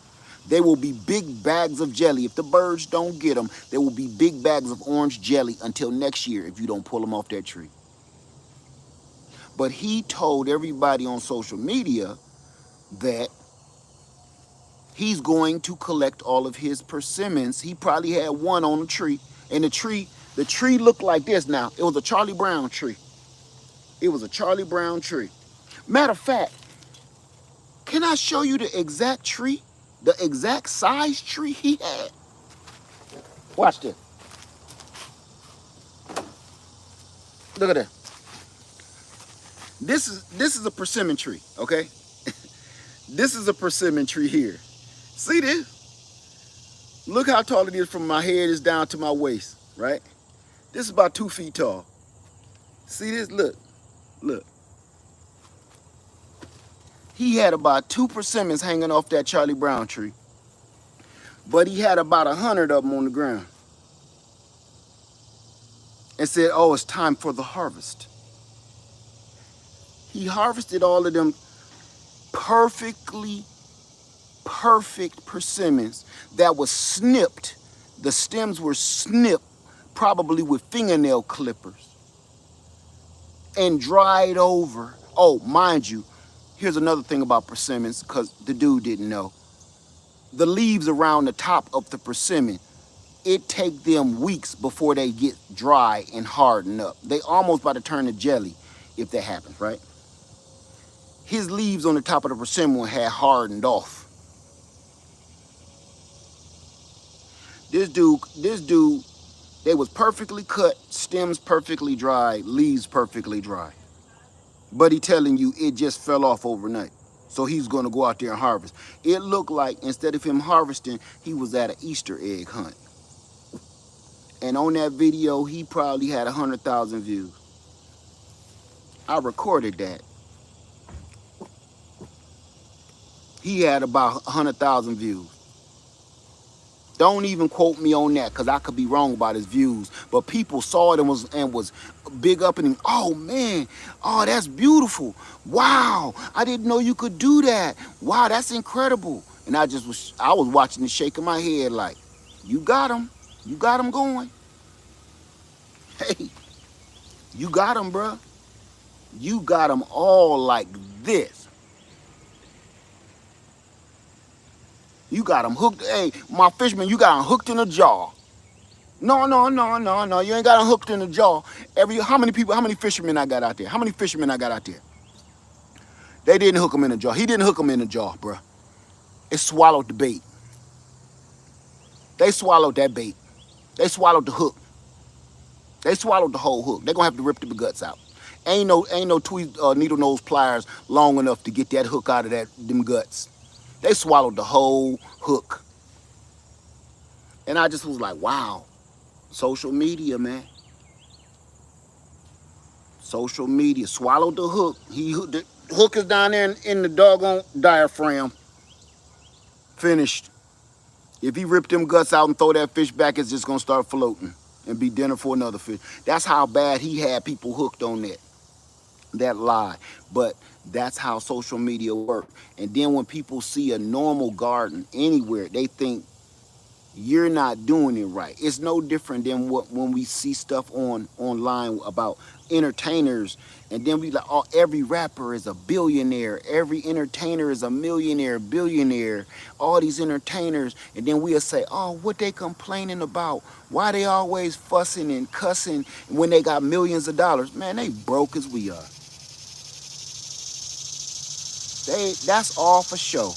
They will be big bags of jelly. If the birds don't get them, there will be big bags of orange jelly until next year if you don't pull them off that tree. But he told everybody on social media that he's going to collect all of his persimmons. He probably had one on the tree, and the tree looked like this. Now, it was a Charlie Brown tree. It was a Charlie Brown tree. Matter of fact, can I show you the exact tree? The exact size tree he had? Watch this. Look at that. This is a persimmon tree, okay? This is a persimmon tree here. See this? Look how tall it is from my head is down to my waist, right? This is about 2 feet tall. See this? Look. Look. He had about 2 persimmons hanging off that Charlie Brown tree, but he had about 100 of them on the ground. And said, oh, it's time for the harvest. He harvested all of them perfect persimmons that was snipped. The stems were snipped, probably with fingernail clippers, and dried over. Oh, mind you, here's another thing about persimmons, because the dude didn't know. The leaves around the top of the persimmon, it take them weeks before they get dry and harden up. They almost about to turn to jelly if that happens, right? His leaves on the top of the persimmon had hardened off. This dude, they was perfectly cut, stems perfectly dry, leaves perfectly dry. But he telling you it just fell off overnight. So he's gonna go out there and harvest. It looked like instead of him harvesting, he was at an Easter egg hunt. And on that video, he probably had 100,000 views. I recorded that. He had about 100,000 views. Don't even quote me on that, because I could be wrong about his views. But people saw it and was big up and him. Oh man, oh that's beautiful. Wow, I didn't know you could do that. Wow, that's incredible. And I was watching and shaking my head like, you got him. You got him going. Hey, you got him, bruh. You got them all like this. You got them hooked. Hey, my fisherman, you got them hooked in a jaw. No, no, no, no, no. You ain't got them hooked in a jaw. How many people, how many fishermen I got out there? How many fishermen I got out there? They didn't hook them in the jaw. He didn't hook them in the jaw, bruh. It swallowed the bait. They swallowed that bait. They swallowed the hook. They swallowed the whole hook. They're gonna have to rip the guts out. Ain't no needle nose pliers long enough to get that hook out of them guts. They swallowed the whole hook. And I just was like, wow, social media, man. Social media swallowed the hook. The hook is down there in the doggone diaphragm. Finished. If he ripped them guts out and throw that fish back, it's just gonna start floating and be dinner for another fish. That's how bad he had people hooked on that lie. But that's how social media works. And then when people see a normal garden anywhere, they think you're not doing it right. It's no different than when we see stuff online about entertainers, and then we like, oh, every rapper is a billionaire, every entertainer is a millionaire, billionaire, all these entertainers, and then we'll say, oh, what they complaining about? Why they always fussing and cussing when they got millions of dollars? Man, they broke as we are. That's all for show.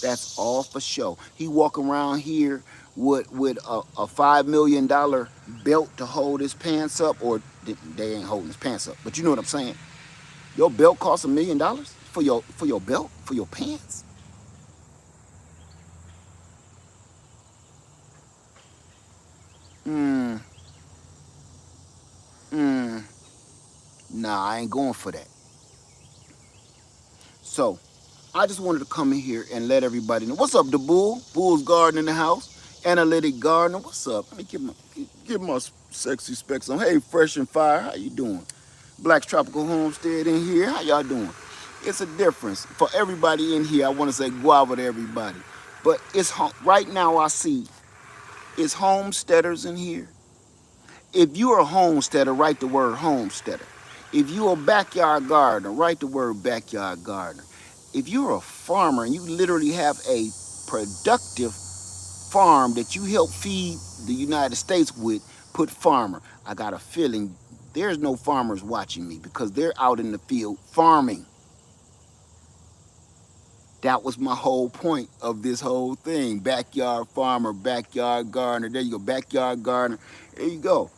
That's all for show. He walking around here with a $5 million belt to hold his pants up, or they ain't holding his pants up. But you know what I'm saying? Your belt costs $1 million for your belt, for your pants. Mm, mm. Nah, I ain't going for that. So I just wanted to come in here and let everybody know. What's up, the Bull? Bull's garden in the house. Analytic gardener. What's up? Let me get my sexy specs on. Hey, Fresh and Fire. How you doing? Black's Tropical Homestead in here. How y'all doing? It's a difference. For everybody in here, I want to say guava to everybody. But right now I see it's homesteaders in here. If you're a homesteader, write the word homesteader. If you're a backyard gardener, write the word backyard gardener. If you're a farmer and you literally have a productive farm that you help feed the United States with, put farmer. I got a feeling there's no farmers watching me because they're out in the field farming. That was my whole point of this whole thing. Backyard farmer, backyard gardener. There you go, backyard gardener. There you go.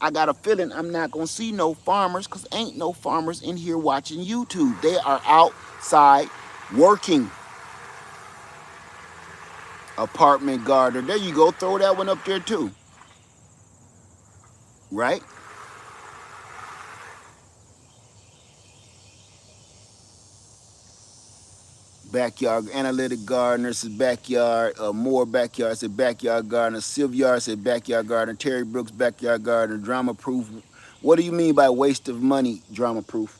I got a feeling I'm not going to see no farmers because ain't no farmers in here watching YouTube. They are outside working. Apartment gardener. There you go. Throw that one up there too. Right? Backyard analytic gardener says backyard. More backyard said backyard gardener. Sylviar said backyard gardener. Terry Brooks backyard gardener. Drama proof. What do you mean by waste of money? Drama proof.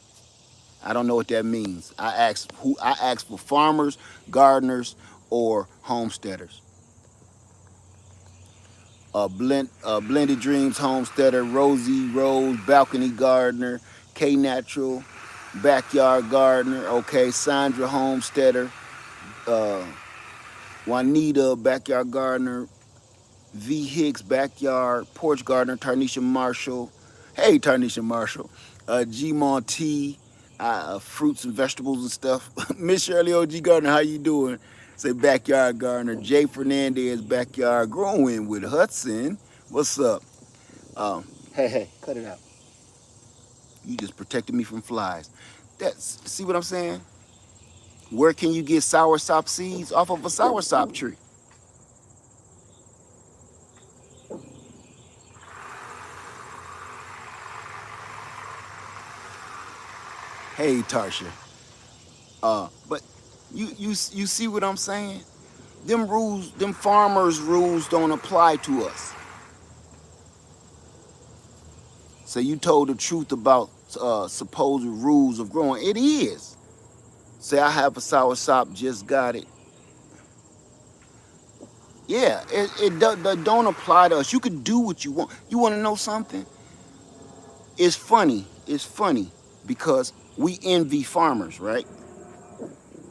I don't know what that means. I asked for farmers, gardeners, or homesteaders. Blended Dreams homesteader. Rosie Rose balcony gardener. K Natural backyard gardener. Okay, Sandra homesteader. Juanita, backyard gardener. V. Hicks, backyard porch gardener. Tarnisha Marshall. Hey, Tarnisha Marshall. G. Monty, fruits and vegetables and stuff. Miss Shirley OG Gardener, how you doing? Say backyard gardener. Jay Fernandez, backyard growing with Hudson. What's up? Hey, cut it out. You just protected me from flies. See what I'm saying? Where can you get soursop seeds? Off of a soursop tree. Hey, Tarsha. But you see what I'm saying? Them rules, them farmers' rules don't apply to us. So you told the truth about supposed rules of growing. It is. Say I have a sour sop, just got it. Yeah, it don't apply to us. You can do what you want. You want to know something? It's funny. It's funny because we envy farmers, right?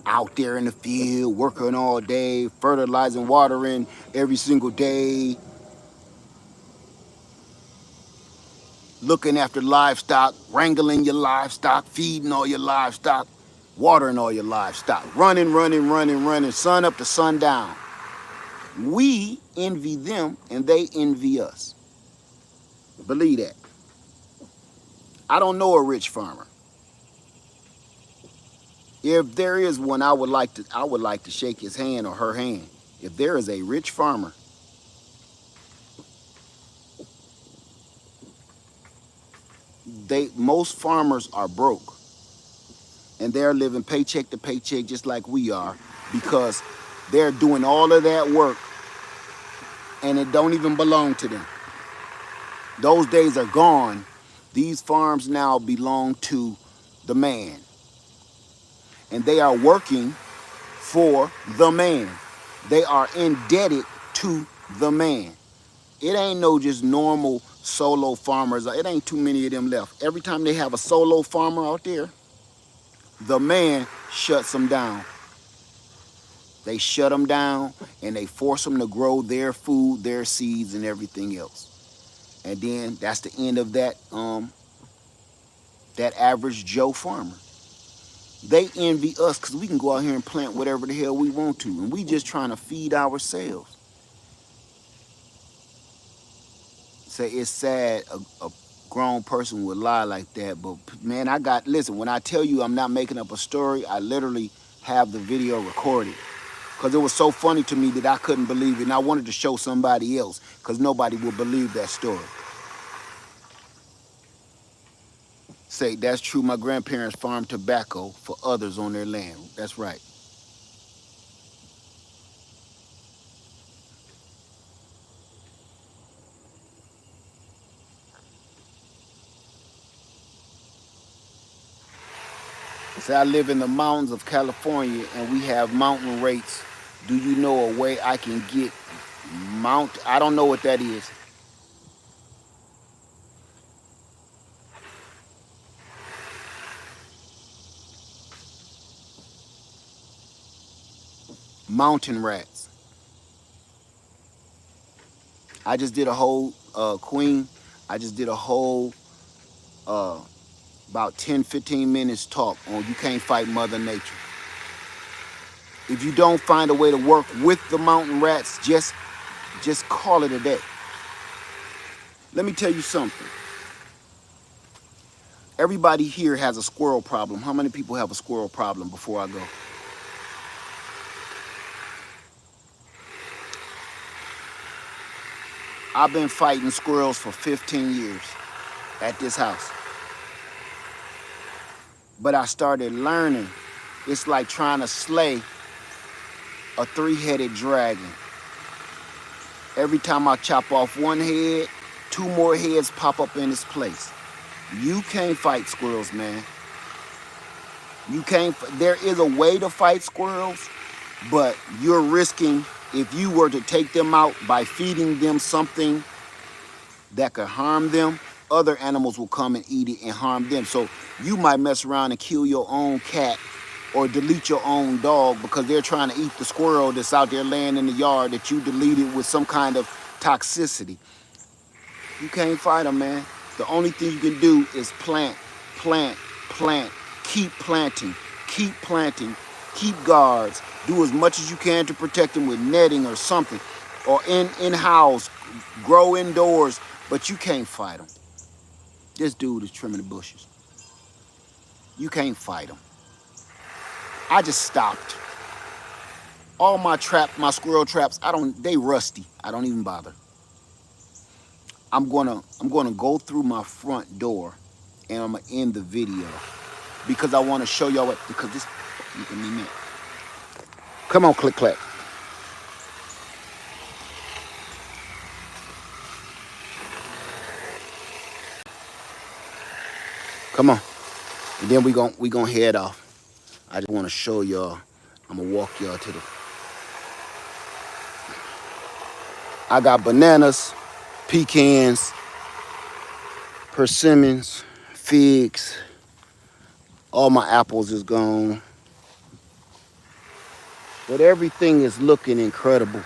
Out there in the field, working all day, fertilizing, watering every single day, looking after livestock, wrangling your livestock, feeding all your livestock, watering all your livestock, running, sun up to sundown. We envy them and they envy us. Believe that. I don't know a rich farmer. If there is one, I would like to shake his hand or her hand. If there is a rich farmer, most farmers are broke and they're living paycheck to paycheck just like we are because they're doing all of that work and it don't even belong to them. Those days are gone. These farms now belong to the man. And they are working for the man. They are indebted to the man. It ain't no just normal solo farmers. It ain't too many of them left. Every time they have a solo farmer out there, the man shuts them down. They shut them down and they force them to grow their food, their seeds, and everything else. And then that's the end of that that average Joe farmer. They envy us because we can go out here and plant whatever the hell we want to, and we just trying to feed ourselves. Say it's sad a grown person would lie like that, but man, listen, when I tell you I'm not making up a story, I literally have the video recorded because it was so funny to me that I couldn't believe it, and I wanted to show somebody else because nobody will believe that story. Say, that's true, my grandparents farmed tobacco for others on their land. That's right. Say, I live in the mountains of California and we have mountain rates. Do you know a way I can get I don't know what that is. Mountain rats. I just did a whole, Queen, I just did a whole about 10-15 minutes talk on you can't fight Mother Nature. If you don't find a way to work with the mountain rats, just call it a day. Let me tell you something. Everybody here has a squirrel problem. How many people have a squirrel problem before I go? I've been fighting squirrels for 15 years at this house. But I started learning. It's like trying to slay a three-headed dragon. Every time I chop off one head, two more heads pop up in its place. You can't fight squirrels, man. You can't. There is a way to fight squirrels, but you're risking, if you were to take them out by feeding them something that could harm them, other animals will come and eat it and harm them. So you might mess around and kill your own cat or delete your own dog because they're trying to eat the squirrel that's out there laying in the yard that you deleted with some kind of toxicity. You can't fight them, man. The only thing you can do is plant, keep planting, keep guards, do as much as you can to protect them with netting or something, or in-house, grow indoors, but you can't fight them. This dude is trimming the bushes. You can't fight them. I just stopped. All my squirrel traps, they rusty. I don't even bother. I'm gonna go through my front door and I'm gonna end the video because I want to show y'all because this, come on, click clack. Come on. And then we gonna head off. I just want to show y'all. I'm gonna walk y'all to the. I got bananas, pecans, persimmons, figs. All my apples is gone. But everything is looking incredible.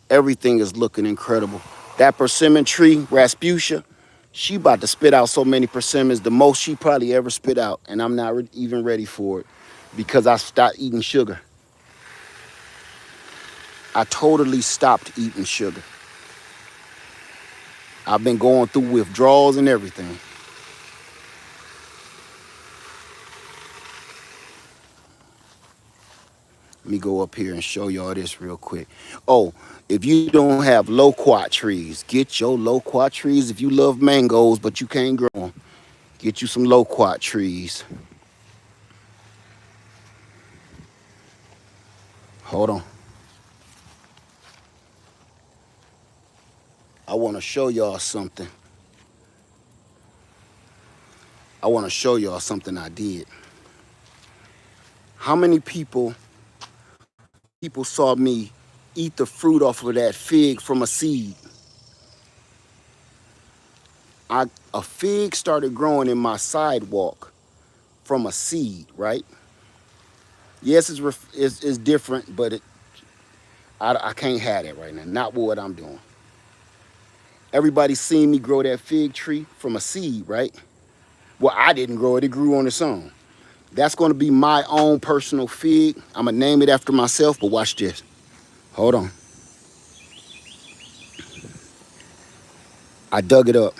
Everything is looking incredible. That persimmon tree, Rasputia, she about to spit out so many persimmons, the most she probably ever spit out. And I'm not even ready for it because I stopped eating sugar. I totally stopped eating sugar. I've been going through withdrawals and everything. Let me go up here and show y'all this real quick. Oh, if you don't have loquat trees, get your loquat trees. If you love mangoes, but you can't grow them, get you some loquat trees. Hold on. I want to show y'all something. I want to show y'all something I did. How many people saw me eat the fruit off of that fig from a seed? A fig started growing in my sidewalk from a seed, right? Yes, it's different, but I can't have that right now. Not with what I'm doing. Everybody's seen me grow that fig tree from a seed, right? Well, I didn't grow it. It grew on its own. That's going to be my own personal fig. I'm going to name it after myself, but watch this. Hold on. I dug it up.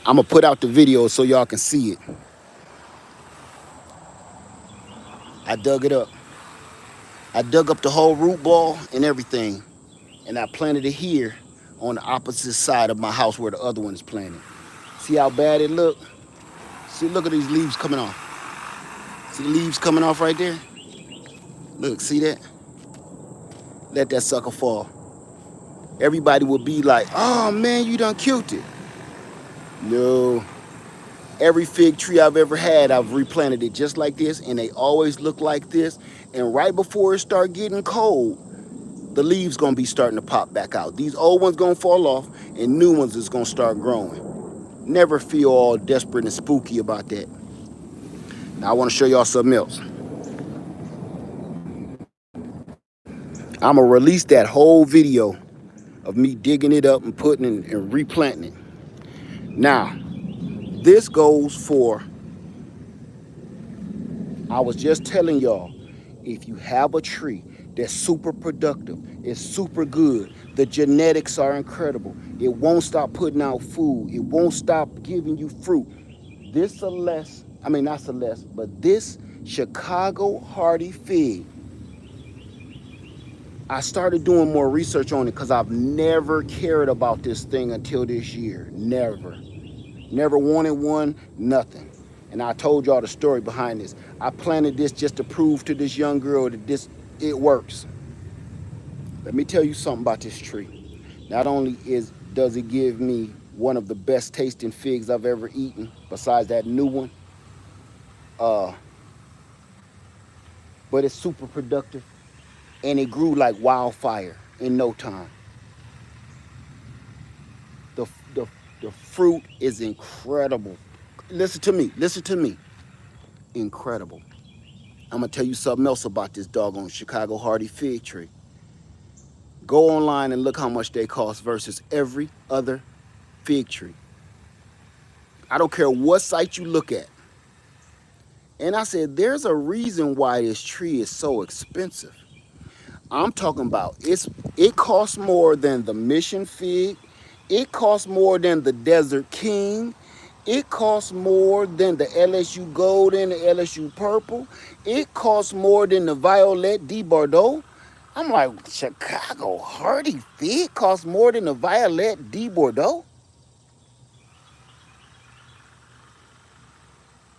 I'm going to put out the video so y'all can see it. I dug it up. I dug up the whole root ball and everything, and I planted it here on the opposite side of my house where the other one is planted. See how bad it look? See, look at these leaves coming off. See the leaves coming off right there? Look, see that? Let that sucker fall. Everybody will be like, oh man, you done killed it. No. Every fig tree I've ever had, I've replanted it just like this, and they always look like this. And right before it start getting cold, the leaves gonna be starting to pop back out. These old ones gonna fall off, and new ones is gonna start growing. Never feel all desperate and spooky about that. Now I wanna show y'all something else. I'm gonna release that whole video of me digging it up and putting it and replanting it. Now, this goes for, I was just telling y'all, if you have a tree that's super productive, it's super good, the genetics are incredible, it won't stop putting out food, it won't stop giving you fruit. This Celeste, I mean not Celeste, but this Chicago hardy fig, I started doing more research on it because I've never cared about this thing until this year. Never wanted one, nothing. And I told y'all the story behind this. I planted this just to prove to this young girl that it works. Let me tell you something about this tree. Not only does it give me one of the best tasting figs I've ever eaten, besides that new one, but it's super productive, and it grew like wildfire in no time. The, the, the fruit is incredible. Listen to me. Incredible. I'm gonna tell you something else about this doggone Chicago hardy fig tree. Go online and look how much they cost versus every other fig tree. I don't care what site you look at. And I said, there's a reason why this tree is so expensive. I'm talking about it costs more than the Mission fig. It costs more than the Desert King. It costs more than the LSU Gold and the LSU Purple. It costs more than the Violet de Bordeaux. I'm like, Chicago hardy fig costs more than the Violet de Bordeaux?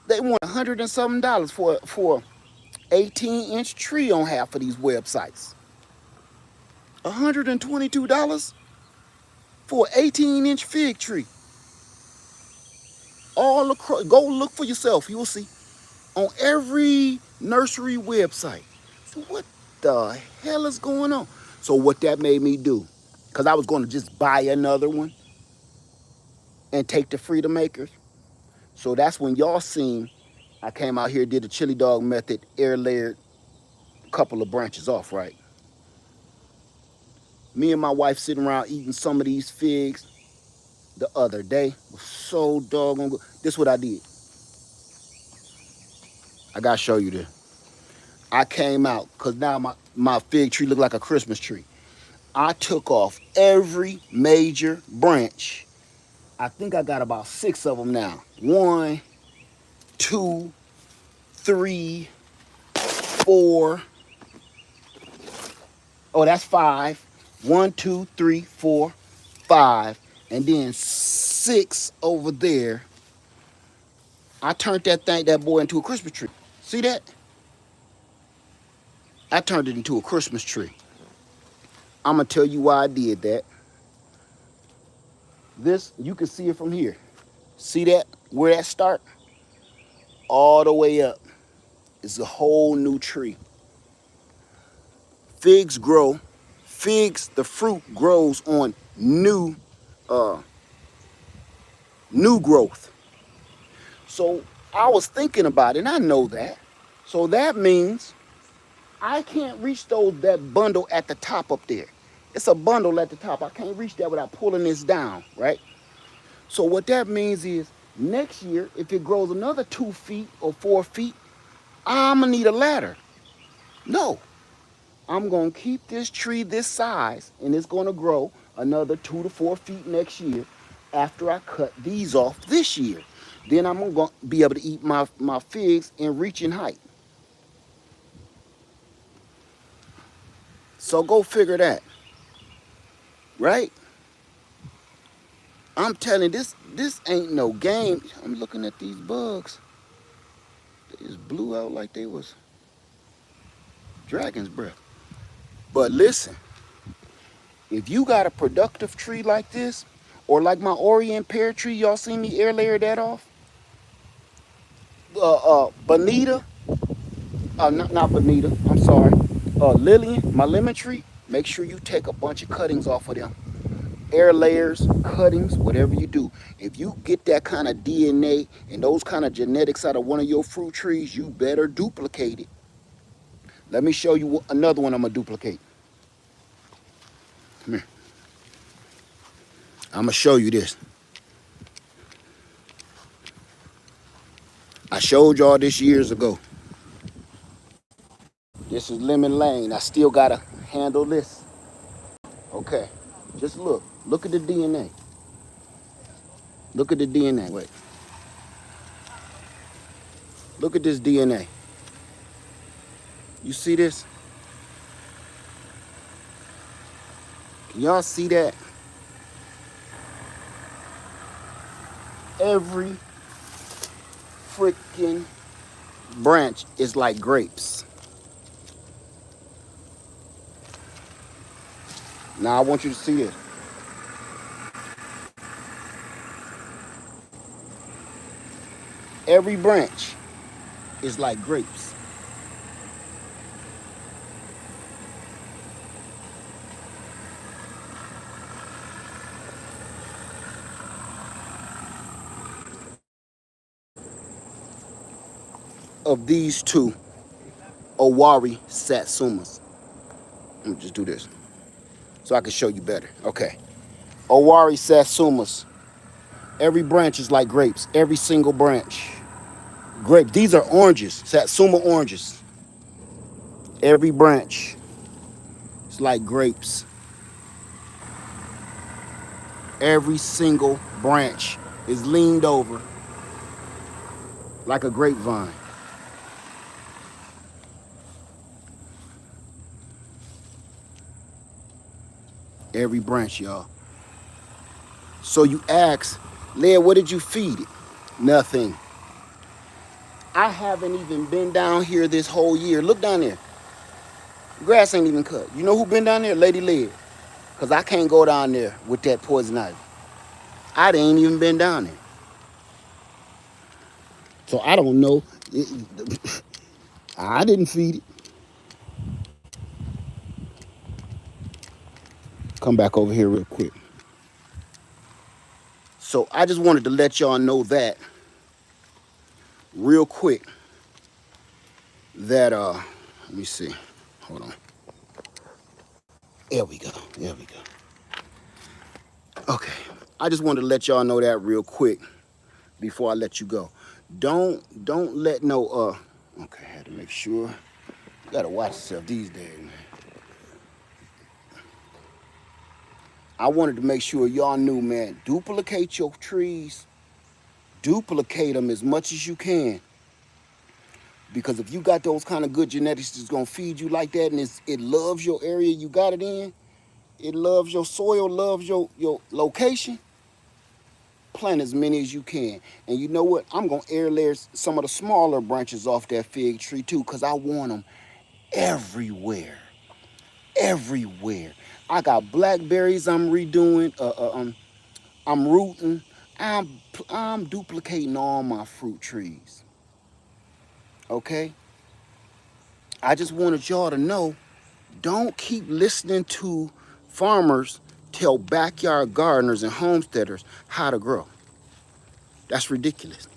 They want $100 and something dollars for 18-inch tree on half of these websites. $122 for an 18-inch fig tree. All across. Go look for yourself. You will see on every nursery website. So what the hell is going on? So what that made me do, because I was going to just buy another one and take the Freedom Makers. So that's when y'all seen I came out here, did the chili dog method, air layered a couple of branches off, right? Me and my wife sitting around eating some of these figs the other day. It was so doggone good. This is what I did. I gotta show you this. I came out, because now my fig tree looked like a Christmas tree. I took off every major branch. I think I got about 6 of them now. 1, 2, 3, 4. Oh, that's 5. 1, 2, 3, 4, 5. And then 6 over there. I turned that boy into a Christmas tree. See that? I turned it into a Christmas tree. I'm gonna tell you why I did that. This, you can see it from here. See that? Where that start? All the way up. It's a whole new tree. Figs grow. Figs, the fruit grows on uh, new growth. So I was thinking about it, and I know that. So that means I can't reach that bundle at the top up there. It's a bundle at the top. I can't reach that without pulling this down, right? So what that means is next year, if it grows another 2 feet or 4 feet, I'm gonna need a ladder. No, I'm gonna keep this tree this size, and it's gonna grow another 2 to 4 feet next year after I cut these off this year. Then I'm gonna be able to eat my figs in reaching height. So go figure that, right? I'm telling you, this ain't no game. I'm looking at these bugs. They just blew out like they was dragon's breath. But listen, if you got a productive tree like this, or like my Orient pear tree, y'all seen me air layer that off? Bonita, not Bonita, I'm sorry. Lillian, my lemon tree, make sure you take a bunch of cuttings off of them. Air layers, cuttings, whatever you do. If you get that kind of DNA and those kind of genetics out of one of your fruit trees, you better duplicate it. Let me show you another one I'm gonna duplicate. Come here. I'm gonna show you this. I showed y'all this years ago. This is Lemon Lane. I still gotta handle this. Okay, just look. Look at the DNA. Look at the DNA. Wait. Look at this DNA. You see this? Can y'all see that? Every freaking branch is like grapes. Now I want you to see this. Every branch is like grapes. Of these two Owari Satsumas. Let me just do this so I can show you better. Okay. Owari Satsumas. Every branch is like grapes. Every single branch. Grape. These are oranges. Satsuma oranges. Every branch is like grapes. Every single branch is leaned over like a grapevine. Every branch, y'all. So you ask, Leah, what did you feed it? Nothing. I haven't even been down here this whole year. Look down there. Grass ain't even cut. You know who been down there? Lady Leah. Because I can't go down there with that poison ivy. I ain't even been down there. So I don't know. I didn't feed it. Come back over here real quick. So I just wanted to let y'all know that real quick that let me see. Hold on. There we go. There we go. Okay. I just wanted to let y'all know that real quick before I let you go. Don't let no okay, I had to make sure. You gotta watch yourself these days, man. I wanted to make sure y'all knew, man, duplicate your trees, duplicate them as much as you can. Because if you got those kind of good genetics that's gonna feed you like that, and it loves your area you got it in, it loves your soil, loves your location, plant as many as you can. And you know what? I'm gonna air layer some of the smaller branches off that fig tree too, because I want them everywhere. Everywhere. I got blackberries I'm redoing, I'm rooting, I'm duplicating all my fruit trees. Okay? I just wanted y'all to know, don't keep listening to farmers tell backyard gardeners and homesteaders how to grow. That's ridiculous.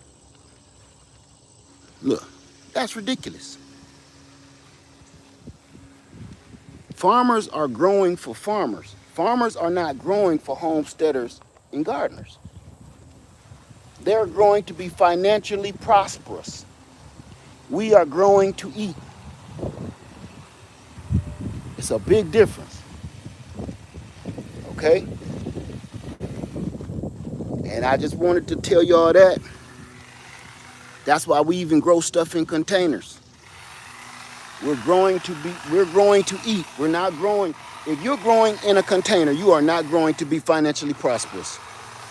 Look, that's ridiculous. Farmers are growing for farmers. Farmers are not growing for homesteaders and gardeners. They're growing to be financially prosperous. We are growing to eat. It's a big difference. Okay? And I just wanted to tell y'all that. That's why we even grow stuff in containers. We're growing to eat. We're not growing. If you're growing in a container, you are not growing to be financially prosperous.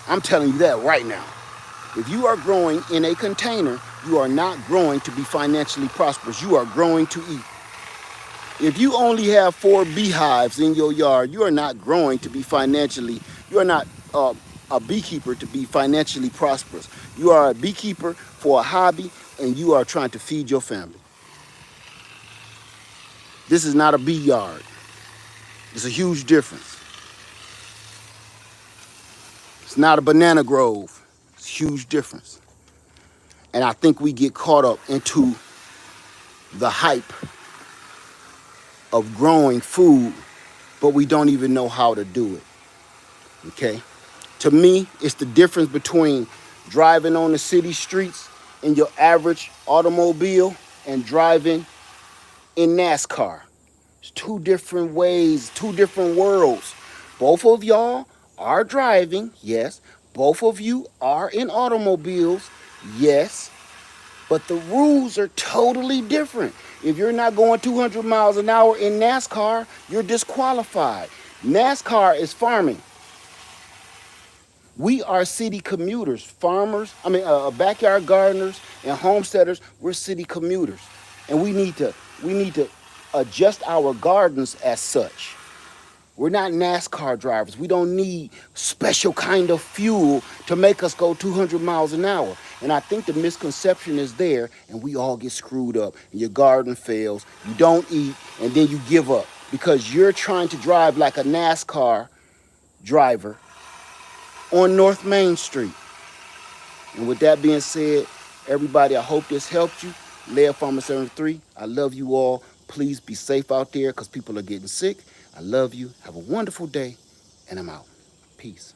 I'm telling you that right now. If you are growing in a container, you are not growing to be financially prosperous. You are growing to eat. If you only have 4 beehives in your yard, you are not growing to be financially, you are not a beekeeper to be financially prosperous. You are a beekeeper for a hobby, and you are trying to feed your family. This is not a bee yard. It's a huge difference. It's not a banana grove. It's a huge difference. And I think we get caught up into the hype of growing food, but we don't even know how to do it. Okay? To me, it's the difference between driving on the city streets in your average automobile and driving in NASCAR. It's 2 different ways, 2 different worlds. Both of y'all are driving, yes. Both of you are in automobiles, yes. But the rules are totally different. If you're not going 200 miles an hour in NASCAR, you're disqualified. NASCAR is farming. We are city commuters, backyard gardeners and homesteaders. We're city commuters, and we need to adjust our gardens as such. We're not NASCAR drivers. We don't need special kind of fuel to make us go 200 miles an hour. And I think the misconception is there, and we all get screwed up. And your garden fails, you don't eat, and then you give up because you're trying to drive like a NASCAR driver on North Main Street. And with that being said, everybody, I hope this helped you. Laird Farmer 73, I love you all. Please be safe out there because people are getting sick. I love you. Have a wonderful day, and I'm out. Peace.